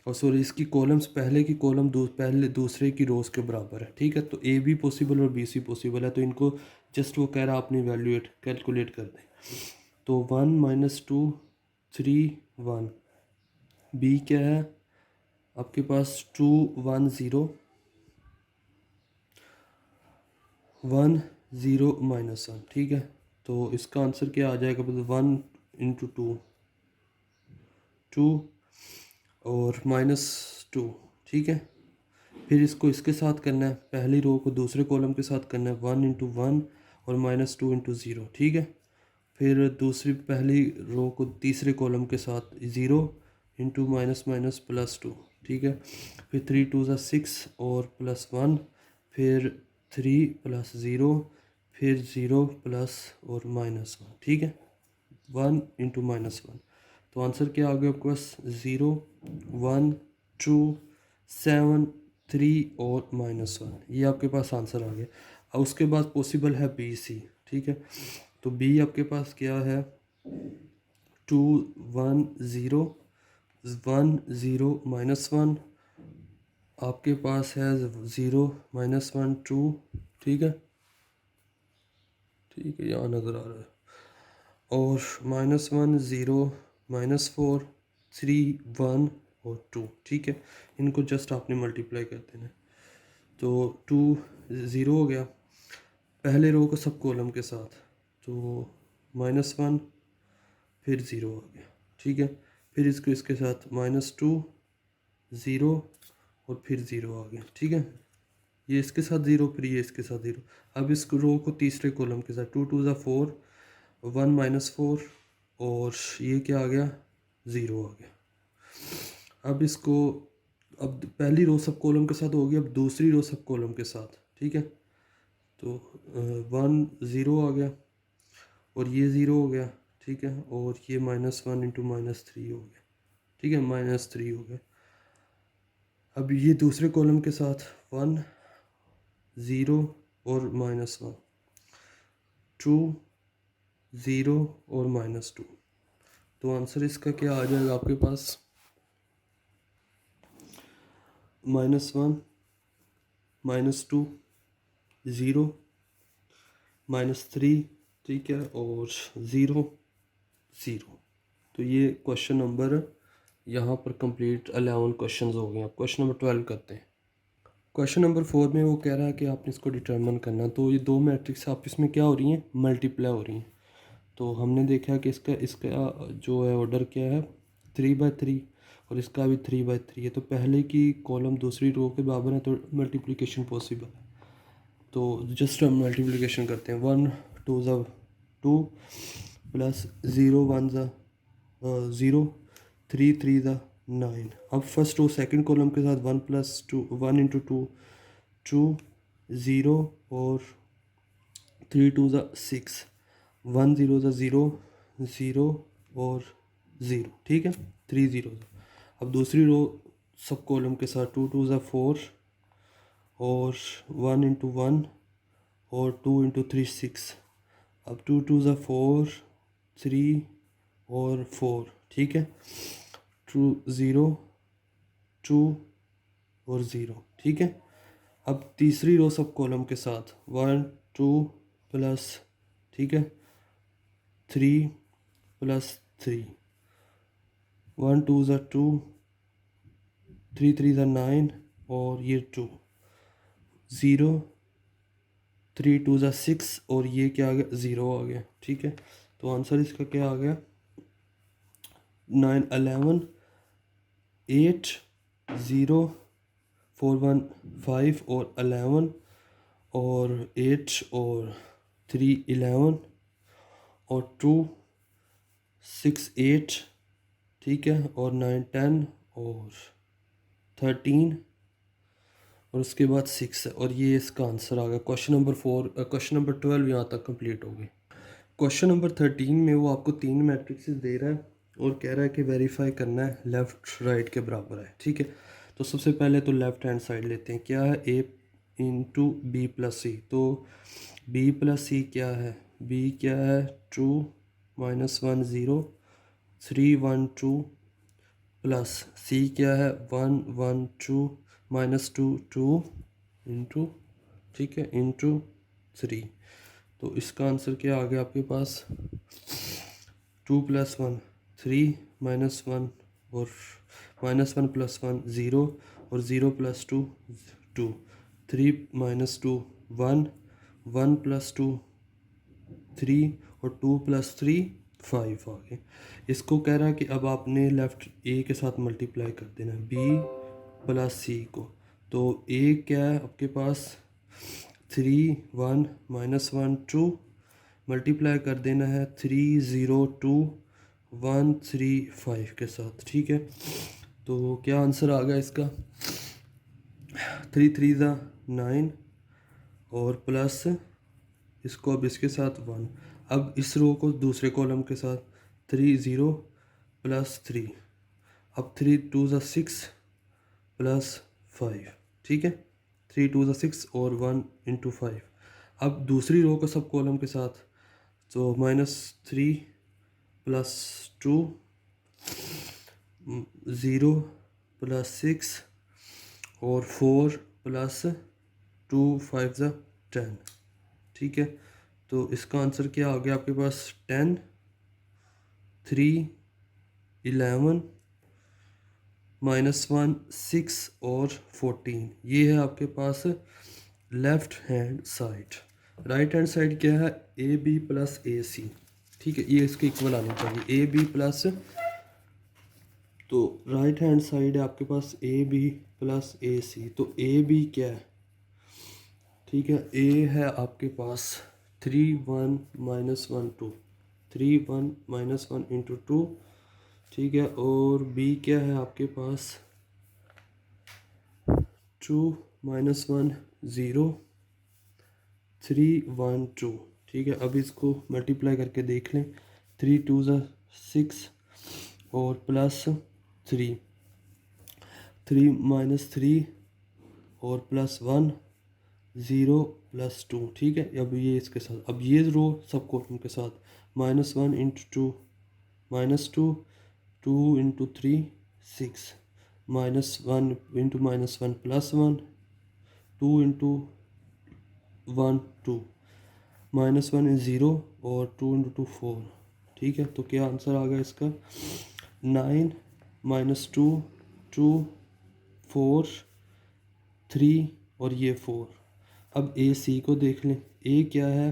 और सॉरी इसकी कॉलम्स पहले की कॉलम पहले दूसरे की रोज़ के बराबर है, ठीक है। तो ए बी पॉसिबल और बी सी पॉसिबल है, तो इनको जस्ट वो कह रहा है आपने कैलकुलेट कर दें। तो 1 - 2 3 1, बी क्या है आपके पास, 2 1 0 1 0 - 1, ठीक है। तो इसका आंसर क्या आ जाएगा, मतलब 1 × 2 2 और -2, ठीक है। फिर इसको इसके साथ करना है, पहली रो को दूसरे कॉलम के साथ करना है, 1 × 1 और -2 × 0, ठीक है। फिर दूसरी पहली रो को तीसरे कॉलम के साथ 0 इंटू -+2, ठीक है। फिर 3 × 2 = 6 और +1, फिर 3 + 0, फिर 0 प्लस और -1, ठीक है। 1 × -1, तो आंसर क्या आ गया आपके पास, 0 1 2 7 3 और -1, ये आपके पास आंसर आ गया। अब उसके बाद पॉसिबल है बी सी, ठीक है। तो बी आपके पास क्या है, 2 1 0 1 0 -1, आपके पास है 0 -1 2, ठीक है, ठीक है, यहाँ नज़र आ रहा है, और -1 0 -4 3 1 और 2, ठीक है। इनको जस्ट आपने मल्टीप्लाई कर देना है। तो 2 0 हो गया पहले रो को सब कॉलम के साथ, तो -1 फिर 0 आ गया, ठीक है। फिर इसको इसके साथ -2 0 और फिर 0 आ गया, ठीक है। ये इसके साथ 0, फिर ये इसके साथ 0। अब इस रो को तीसरे कॉलम के साथ 2 2 = 4 1 -4 और ये क्या आ गया, 0 आ गया। अब इसको, अब पहली रो सब कॉलम के साथ होगी, अब दूसरी रो सब कॉलम के साथ, ठीक है। तो 1 0 आ गया और ये 0 हो गया, ठीक है, और ये -1 × -3 हो गया, ठीक है, -3 हो गया। अब ये दूसरे कॉलम के साथ 1 0 और -1 2 0 और -2, तो आंसर इसका क्या आ जाएगा आपके पास, -1 -2 0 -3, ठीक है, और 0 0। तो ये क्वेश्चन नंबर यहाँ पर कंप्लीट 11 क्वेश्चंस हो गए। अब क्वेश्चन नंबर 12 करते हैं। क्वेश्चन नंबर 4 में वो कह रहा है कि आपने इसको डिटरमिन करना, तो ये दो मैट्रिक्स आपस में क्या हो रही हैं, मल्टीप्लाई हो रही हैं। तो हमने देखा कि इसका इसका जो है ऑर्डर क्या है, 3/3, और इसका भी 3/3 है। तो पहले की कॉलम दूसरी रो के बराबर है, तो मल्टीप्लिकेशन पॉसिबल है। तो जस्ट हम मल्टीप्लिकेशन करते हैं, 1 2 = 2 प्लस 0 1 = 0 3 3 = 9। अब फर्स्ट रो सेकंड कॉलम के साथ 1 + 2 1 × 2 2 0 और 3 2 = 6 1 0 = 0 0 और 0, ठीक है, 3 0। अब दूसरी रो सब कॉलम के साथ 2 2 = 4 और 1 × 1 और 2 × 3 6। अब 2 2 = 4 3 और 4, ठीक है, 2 0 2 और 0, ठीक है। अब तीसरी रो सब कॉलम के साथ 1 2 प्लस, ठीक है, 3 + 3 1 2 = 2 3 3 = 9 और ये 2 0 3 2 = 6 और ये क्या आ गया, 0 आ गया, ठीक है। तो आंसर इसका क्या आ गया, 9 11 8 0 4 1 5 और 11 और 8 और 3 11 और 2 6 8, ठीक है, और 9 10 और 13 और उसके बाद 6 है, और ये इसका आंसर आ गया। क्वेश्चन नंबर 12 यहाँ तक कंप्लीट हो गई। क्वेश्चन नंबर 13 में वो आपको तीन मैट्रिक्सेस दे रहा है और कह रहा है कि वेरीफाई करना है लेफ़्ट राइट के बराबर है, ठीक है। तो सबसे पहले तो लेफ़्ट हैंड साइड लेते हैं, क्या है ए इंटू बी प्लस सी। तो बी प्लस सी क्या है, बी क्या है 2 -1 0 3 1 2 प्लस सी क्या है 1 1 2 -2 2 इंटू, ठीक है, इंटू 3। तो इसका आंसर क्या आ गया आपके पास 2 + 1 3 -1 और -1 + 1 0 और 0 + 2 2 3 -2 1 1 + 2 3 और 2 + 3 5 आ गए। इसको कह रहा है कि अब आपने लेफ़्ट ए के साथ मल्टीप्लाई कर देना है बी प्लस सी को। तो ए क्या है आपके पास 3 1 -1 2 मल्टीप्लाई कर देना है 3 0 2 1 3 5 के साथ, ठीक है। तो क्या आंसर आ गया इसका 3 3 ज़ा 9 और प्लस इसको अब इसके साथ 1। अब इस रो को दूसरे कॉलम के साथ 3 0 + 3। अब 3 2 ज़ा 6 + 5, ठीक है। 3 2 ज़ा 6 और 1 × 5। अब दूसरी रो को सब कॉलम के साथ, तो -3 + 2 0 + 6 और 4 + 2 5 ज़ा 10, ठीक है। तो इसका आंसर क्या आ गया आपके पास 10 3 11 -1 6 और 14। ये है आपके पास left hand side. Right hand side क्या है ए बी प्लस ए सी, ठीक है। ये इसके इक्वल आना चाहिए ए बी प्लस, तो राइट हैंड साइड है आपके पास ए बी प्लस ए सी। तो ए बी क्या है, ठीक है, ए है आपके पास 3 1 -1 2 3 1 -1 × 2, ठीक है। और बी क्या है आपके पास 2 -1 0 3 1 2, ठीक है। अब इसको मल्टीप्लाई करके देख लें 3 2 ज़ा 6 और प्लस 3 3 -3 और प्लस 1 0 + 2, ठीक है। अब ये इसके साथ, अब ये रो सब कॉलम के साथ -1 × 2 -2 2 × 3 6 -1 × -1 +1 2 × 1 2 -1 is 0 और 2 × 2 4, ठीक है। तो क्या आंसर आ गया इसका 9 -2 2 4 3 और ये 4। अब ए सी को देख लें, ए क्या है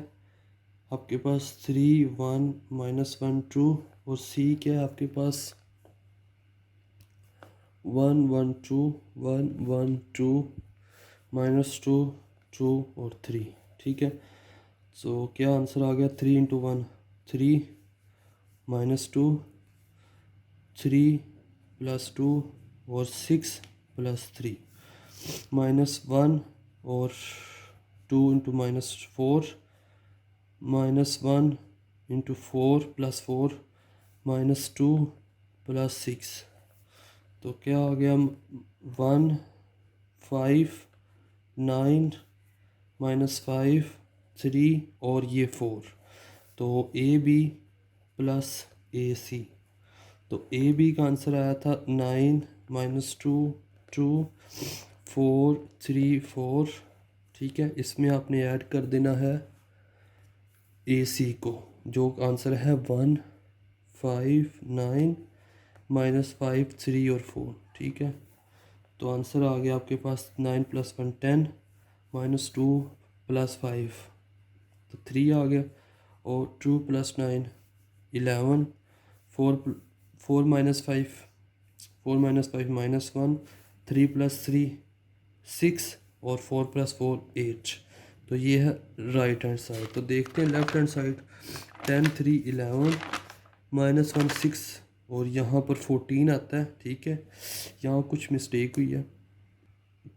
आपके पास 3 1 -1 2 और सी क्या है आपके पास 1 1 2 1 1 2 -2 2 और 3, ठीक है। सो क्या आंसर आ गया 3 × 1 3 -2 3 + 2 और 6 + 3 -1 और 2 × -4 -1 × 4 + 4 -2 + 6। तो क्या आ गया 1 5 9 -5 3 और ये 4। तो ए बी प्लस ए सी। तो ए बी का आंसर आया था 9 -2 2 4 3 4, ठीक है। इसमें आपने ऐड कर देना है ए सी को, जो आंसर है 1 5 9 -5 3 और 4, ठीक है। तो आंसर आ गया आपके पास 9 + 1 10 -2 + 5 तो 3 आ गया और 2 + 9 11 4 4 -5 4 -5 -1 3 + 3 6 और 4 + 4 8। तो ये है राइट हैंड साइड। तो देखते हैं लेफ्ट हैंड साइड 10 3 11 -1 6 और यहाँ पर 14 आता है, ठीक है। यहाँ कुछ मिस्टेक हुई है,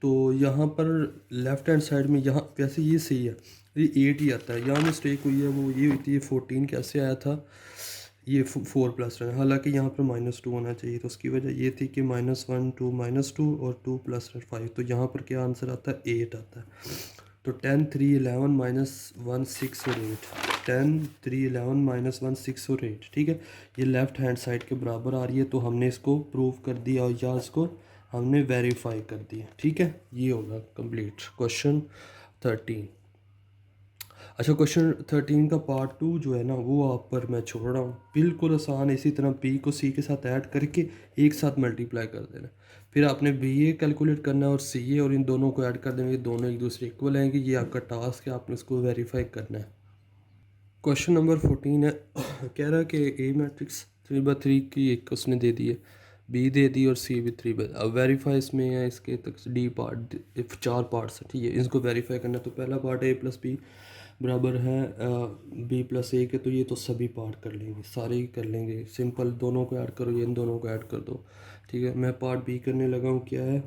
तो यहाँ पर लेफ़्ट हैंड साइड में यहाँ वैसे ये सही है, ये 8 ही आता है, यहाँ मिस्टेक हुई है वो ये हुई थी 14 कैसे आया था, ये 4 प्लस है, हालांकि यहाँ पर -2 होना चाहिए, तो उसकी वजह ये थी कि -1 2 -2 और 2 + 5, तो यहाँ पर क्या आंसर आता है 8 आता है। तो 10 3 11 -1 6 और 8, 10 3 11 -1 6 और 8, ठीक है। ये लेफ़्ट हैंड साइड के बराबर आ रही है, तो हमने इसको प्रूव कर दिया और या इसको हमने वेरीफाई कर दिया, ठीक है। ये होगा कंप्लीट क्वेश्चन 13। अच्छा, क्वेश्चन 13 का पार्ट 2 जो है ना, वो आप पर मैं छोड़ रहा हूँ, बिल्कुल आसान। इसी तरह पी को सी के साथ ऐड करके एक साथ मल्टीप्लाई कर देना, फिर आपने बी ए कैलकुलेट करना है और सी ए, और इन दोनों को ऐड कर देंगे, दोनों एक दूसरे इक्वल आएंगे। ये आपका टास्क है, आपने उसको वेरीफाई करना है। क्वेश्चन नंबर 14 है कह रहा है कि ए मैट्रिक्स 3/3 की एक उसने दे दी है, बी दे दी और सी भी 3/। अब वेरीफाई इसमें है, इसके तक डी पार्ट 4 पार्ट्स है, ठीक है। इसको वेरीफाई करना है, तो पहला पार्ट ए प्लस बी बराबर है बी प्लस ए के, तो ये तो सभी पार्ट कर लेंगे, सारे ही कर लेंगे, सिंपल। दोनों को ऐड करो, ये इन दोनों को ऐड कर दो, ठीक है। मैं पार्ट बी करने लगा हूँ। क्या है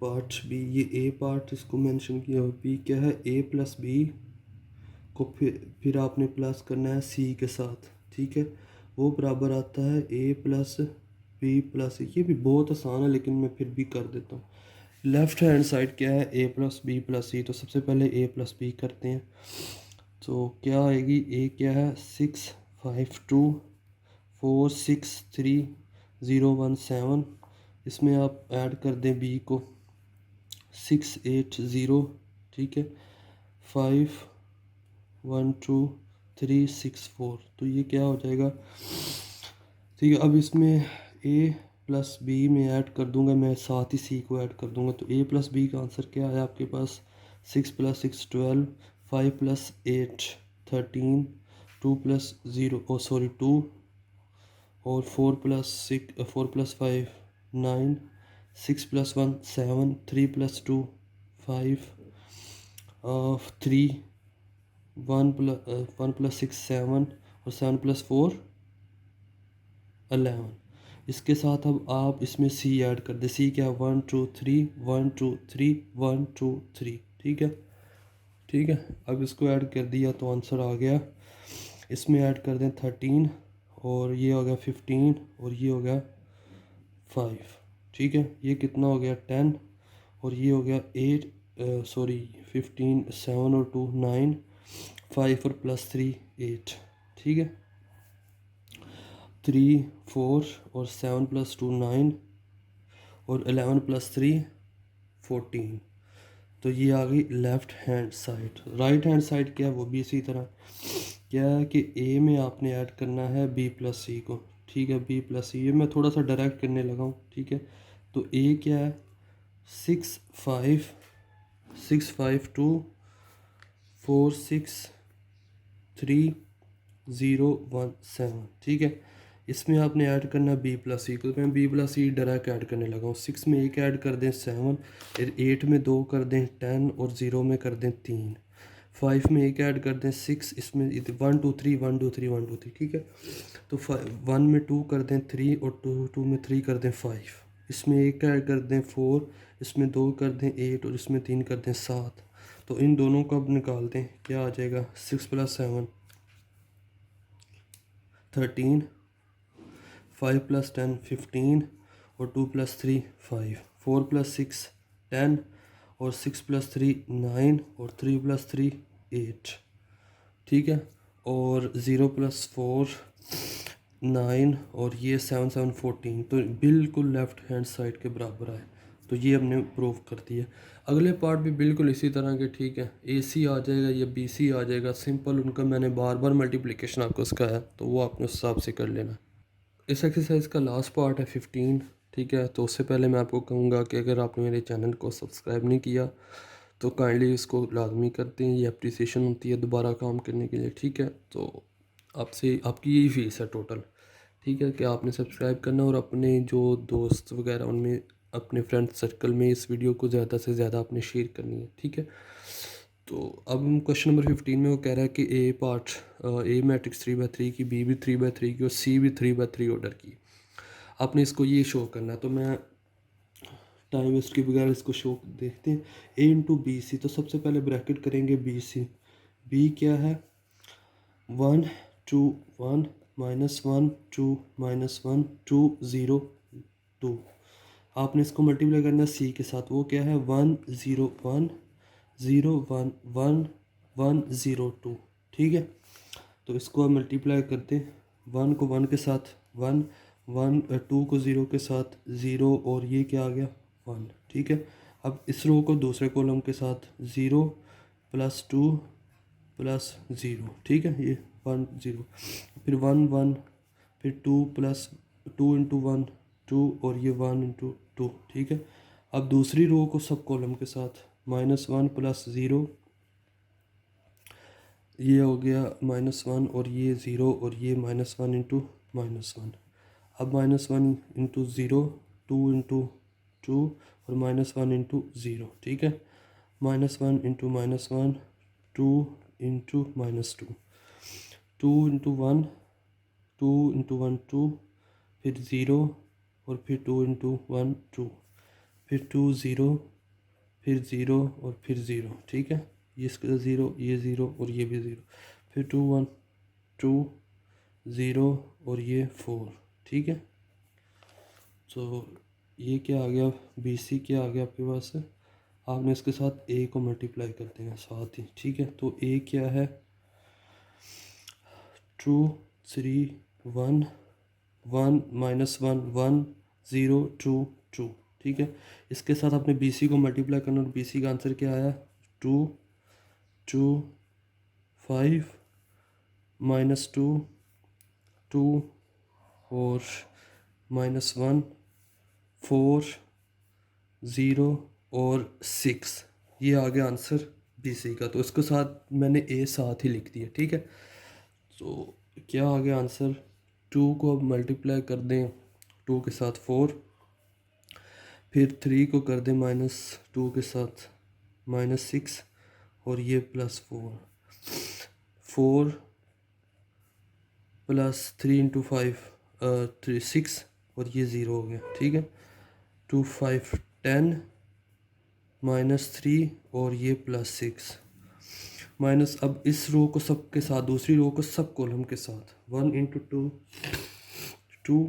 पार्ट बी? ये ए पार्ट इसको मेंशन किया, बी क्या है, ए प्लस बी को फिर आपने प्लस करना है सी के साथ, ठीक है। वो बराबर आता है ए प्लस बी प्लस, ये भी बहुत आसान है लेकिन मैं फिर भी कर देता हूँ। लेफ़्ट हैंड साइड क्या है, ए प्लस बी प्लस सी, तो सबसे पहले ए प्लस बी करते हैं। तो क्या आएगी, ए क्या है 6 5 2 4 6 3 0 1 7, इसमें आप ऐड कर दें बी को 6 8 0, ठीक है, 5 1 2 3 6 4, तो ये क्या हो जाएगा, ठीक है। अब इसमें ए प्लस बी में ऐड कर दूंगा मैं, साथ ही सी को ऐड कर दूंगा, तो ए प्लस बी का आंसर क्या है आपके पास, 6 + 6 12, 5 + 8 13, 2 + 0 2, और 4 + 5 9, 6 + 1 7, 3 + 2 5, 3, 1 + 6 7, और 7 + 4 11। इसके साथ अब आप इसमें सी ऐड कर दे, सी क्या है 1 2 3 1 2 3 1 2 3, ठीक है, ठीक है। अब इसको ऐड कर दिया तो आंसर आ गया। इसमें ऐड कर दें 13, और ये हो गया 15, और ये हो गया 5, ठीक है। ये कितना हो गया 10, और ये हो गया 8 15 7 और 2 9, 5 और +3 8, ठीक है। 3 4 और 7 + 2 9, और 11 + 3 14, तो ये आ गई left hand side. Right hand side क्या है, वो भी इसी तरह क्या है कि ए में आपने ऐड करना है बी प्लस सी को, ठीक है, बी प्लस सी। ये मैं थोड़ा सा डायरेक्ट करने लगा हूँ, ठीक है। तो ए क्या है 6 5 2 4 6 3 0 1 7, ठीक है। इसमें आपने ऐड करना बी प्लस सी को, मैं बी प्लस सी डायरेक्ट ऐड करने लगा हूँ। 6 में एक ऐड कर दें 7, 8 में 2 कर दें 10, और 0 में कर दें 3, 5 में एक ऐड कर दें 6, इसमें 1 2 3 1 2 3 1 2 3, ठीक है। तो 1 में 2 कर दें 3, और 2 में 3 कर दें 5, इसमें एक ऐड कर दें 4, इसमें 2 कर दें 8, और इसमें 3 कर दें 7। तो इन दोनों को अब निकाल दें, क्या आ जाएगा 6 + 7 13, 5 + 10 15, और 2 + 3 5, 4 + 6 10, और 6 + 3 9, और 3 + 3 8, ठीक है। और 0 + 4 9, और ये 7 7 14, तो बिल्कुल लेफ़्ट हैंड साइड के बराबर आए, तो ये हमने प्रूव कर दिया। अगले पार्ट भी बिल्कुल इसी तरह के, ठीक है। ए सी आ जाएगा या बी सी आ जाएगा, सिंपल। उनका मैंने बार बार मल्टीप्लिकेशन आपको सिखाया, तो वो आपने उस हिसाब से कर लेना। इस एक्सरसाइज का लास्ट पार्ट है 15, ठीक है। तो उससे पहले मैं आपको कहूँगा कि अगर आपने मेरे चैनल को सब्सक्राइब नहीं किया तो काइंडली इसको लाजमी करते हैं, ये अप्रिसिएशन होती है दोबारा काम करने के लिए, ठीक है। तो आपसे आपकी यही फीस है टोटल, ठीक है, कि आपने सब्सक्राइब करना और अपने जो दोस्त वगैरह उनमें, अपने फ्रेंड सर्कल में इस वीडियो को ज़्यादा से ज़्यादा आपने शेयर करनी है, ठीक है। तो अब हम क्वेश्चन नंबर 15 में वो कह रहा है कि ए पार्ट, ए मैट्रिक्स 3/3 की, बी भी 3/3 की, और सी भी 3/3 ऑर्डर की। आपने इसको ये शो करना है, तो मैं टाइम वेस्ट के बगैर इसको शो देखते हैं। ए इंटू बी सी, तो सबसे पहले ब्रैकेट करेंगे बी सी। बी क्या है 1 2 1 -1 2 आपने इसको मल्टीप्लाई करना है सी के साथ, वो क्या है 1 0 1 0 1 1 0 2, ठीक है। तो इसको आप मल्टीप्लाई करते हैं, 1 को 1 के साथ 1, 2 को 0 के साथ 0, और ये क्या आ गया 1, ठीक है। अब इस रो को दूसरे कॉलम के साथ 0 + 2 + 0, ठीक है, ये 1 0, फिर 1 1, फिर 2 + 2 × 1 2, और ये 1 × 2, ठीक है। अब दूसरी रो को सब कॉलम के साथ -1 + 0, ये हो गया -1, और ये 0, और ये -1 × -1। अब -1 × 0, 2 × 2, और -1 × 0, ठीक है। -1 × -1 2 × -2, 2 × 1 2 × 1 2, फिर 0, और फिर 2 × 1 2, फिर 2 0, फिर 0, और फिर 0, ठीक है। ये इसका 0, ये 0, और ये भी 0, फिर 2 1 2 0, और ये 4, ठीक है। तो ये क्या आ गया, बी सी क्या आ गया आपके पास है। आपने इसके साथ ए को मल्टीप्लाई कर देना साथ ही, ठीक है। तो ए क्या है 2 3 1 1 -1 1 0 2 2, ठीक है। इसके साथ आपने बी सी को मल्टीप्लाई करना, और बी सी का आंसर क्या आया 2 2 5 -2 2, और -1 4 0, और 6, ये आ गया आंसर बी सी का। तो इसके साथ मैंने ए साथ ही लिख दिया, ठीक है। तो क्या आ गया आंसर, 2 को अब मल्टीप्लाई कर दें 2 के साथ 4, फिर 3 को कर दें -2 के साथ -6, और ये +4, 4 + 3 × 5 6, और ये 0 हो गया, ठीक है। 2 5 10 -3, और ये +6 माइनस। अब इस रो को सब के साथ, दूसरी रो को सब कॉलम के साथ 1 × 2 2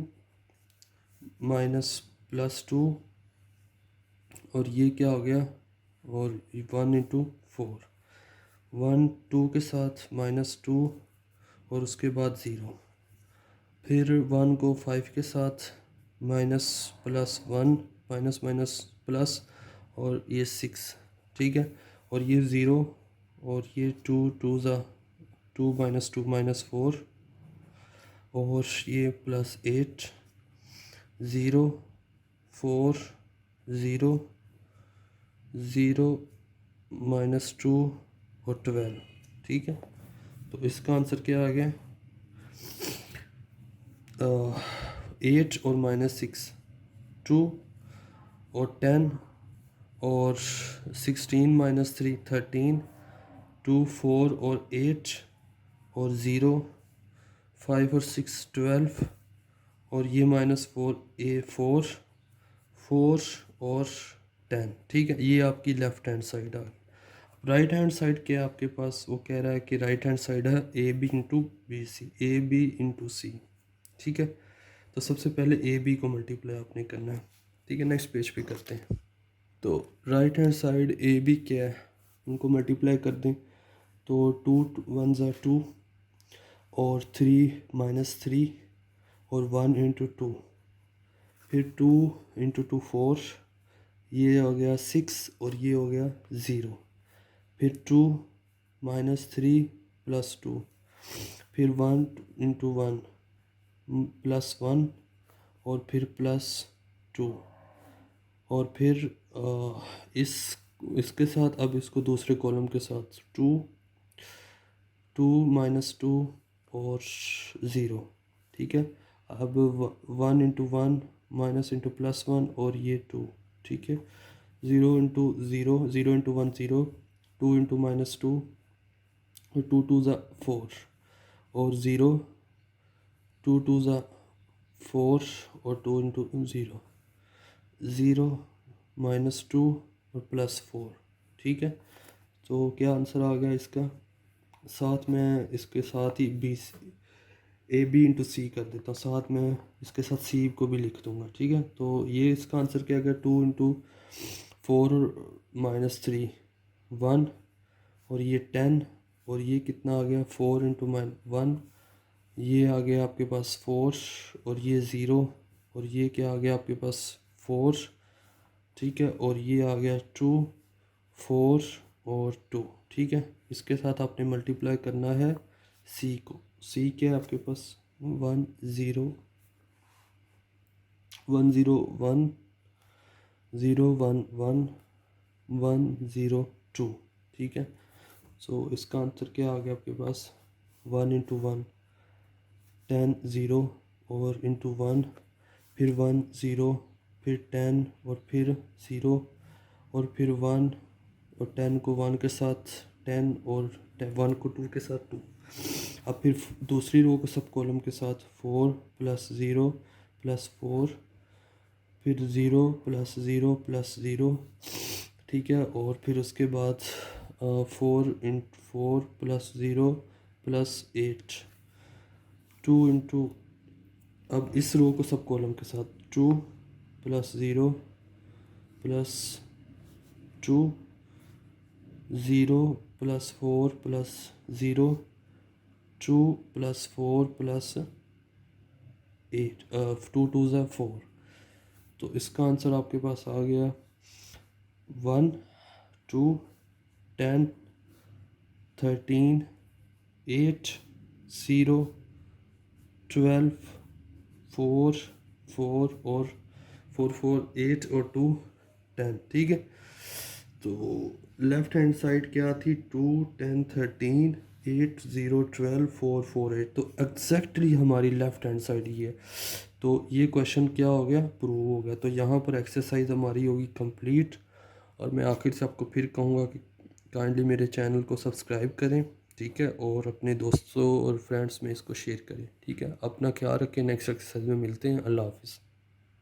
-+2, और ये क्या हो गया, और 1 × 4 1 2 के साथ -2, और उसके बाद 0, फिर 1 को 5 के साथ -+1 प्लस, और ये 6, ठीक है। और ये 0, और ये 2 2 2 -2 -4, और ये +8 0 4 0 0 -2, और 12, ठीक है। तो इसका आंसर क्या आ गया 8 और -6 2, और 10, और 16 - 3 13, 2 4 और 8, और 0 5 और 6 12, और ये -4 4 4, और 10, ठीक है। ये आपकी लेफ्ट हैंड साइड आ गई। राइट हैंड साइड क्या है आपके पास, वो कह रहा है कि राइट हैंड साइड है A B into B C, A B into C, ठीक है। तो सबसे पहले ए बी को मल्टीप्लाई आपने करना है, ठीक है। नेक्स्ट पेज पे करते हैं। तो right hand side A B क्या है, उनको मल्टीप्लाई कर दें। तो 2 1 ज़ा 2, और 3 -3, और 1 × 2, फिर 2 × 2 4, ये हो गया 6, और ये हो गया 0, फिर 2 -3 + 2, फिर 1 × 1 +1, और फिर +2, और फिर इसके साथ अब इसको दूसरे कॉलम के साथ 2 2 -2, और 0, ठीक है। अब 1 × 1 -+1, और ये 2, ठीक है। 0 × 0 0 × 1 0, 2 × -2, और 2 2 ज़ा 4, और 0 2 2 ज़ा 4, और 2 × 0 0 -2, और +4, ठीक है। तो क्या आंसर आ गया इसका, साथ में इसके साथ ही ए बी इंटू सी कर देता हूँ, साथ में इसके साथ सी को भी लिख दूँगा, ठीक है। तो ये इसका आंसर क्या आ गया, 2 इंटू 4 - 3 1, और ये 10, और ये कितना आ गया 4 इंटू 1, ये आ गया आपके पास 4, और ये 0, और ये क्या आ गया आपके पास 4, ठीक है, और ये आ गया 2 4 और 2, ठीक है। इसके साथ आपने मल्टीप्लाई करना है सी को। सी क्या है आपके पास 1 0 1 0 1 0 1 1 1 0 2, ठीक है। सो इसका आंसर क्या आ गया आपके पास 1 इंटू 1 10 0, और इंटू 1, फिर 1 0, फिर 10, और फिर 0, और फिर 1, और 10 को 1 के साथ 10, और 1 को 2 के साथ 2। अब फिर दूसरी रो को सब कॉलम के साथ 4 + 0 + 4, फिर 0 + 0 + 0, ठीक है। और फिर उसके बाद 4 इंटू 4 + 0 + 8, 2 इंटू, अब इस रो को सब कॉलम के साथ 2 + 0 + 2, 0 + 4 + 0, 2 + 4 + 8, 2 2 ज़ा 4। तो इसका आंसर आपके पास आ गया 1 2 10 13 8 0 12 4 4 और 4 4 8 और 2 10, ठीक है। तो लेफ्ट हैंड साइड क्या थी 2 10 13 8 0 12 4 4 8, तो एग्जैक्टली हमारी लेफ्ट हैंड साइड ही है। तो ये क्वेश्चन क्या हो गया, प्रूव हो गया। तो यहाँ पर एक्सरसाइज हमारी होगी कंप्लीट। और मैं आखिर से आपको फिर कहूँगा कि काइंडली मेरे चैनल को सब्सक्राइब करें, ठीक है, और अपने दोस्तों और फ्रेंड्स में इसको शेयर करें, ठीक है। अपना ख्याल रखें, नेक्स्ट एक्सरसाइज में मिलते हैं। अल्लाह हाफिज़।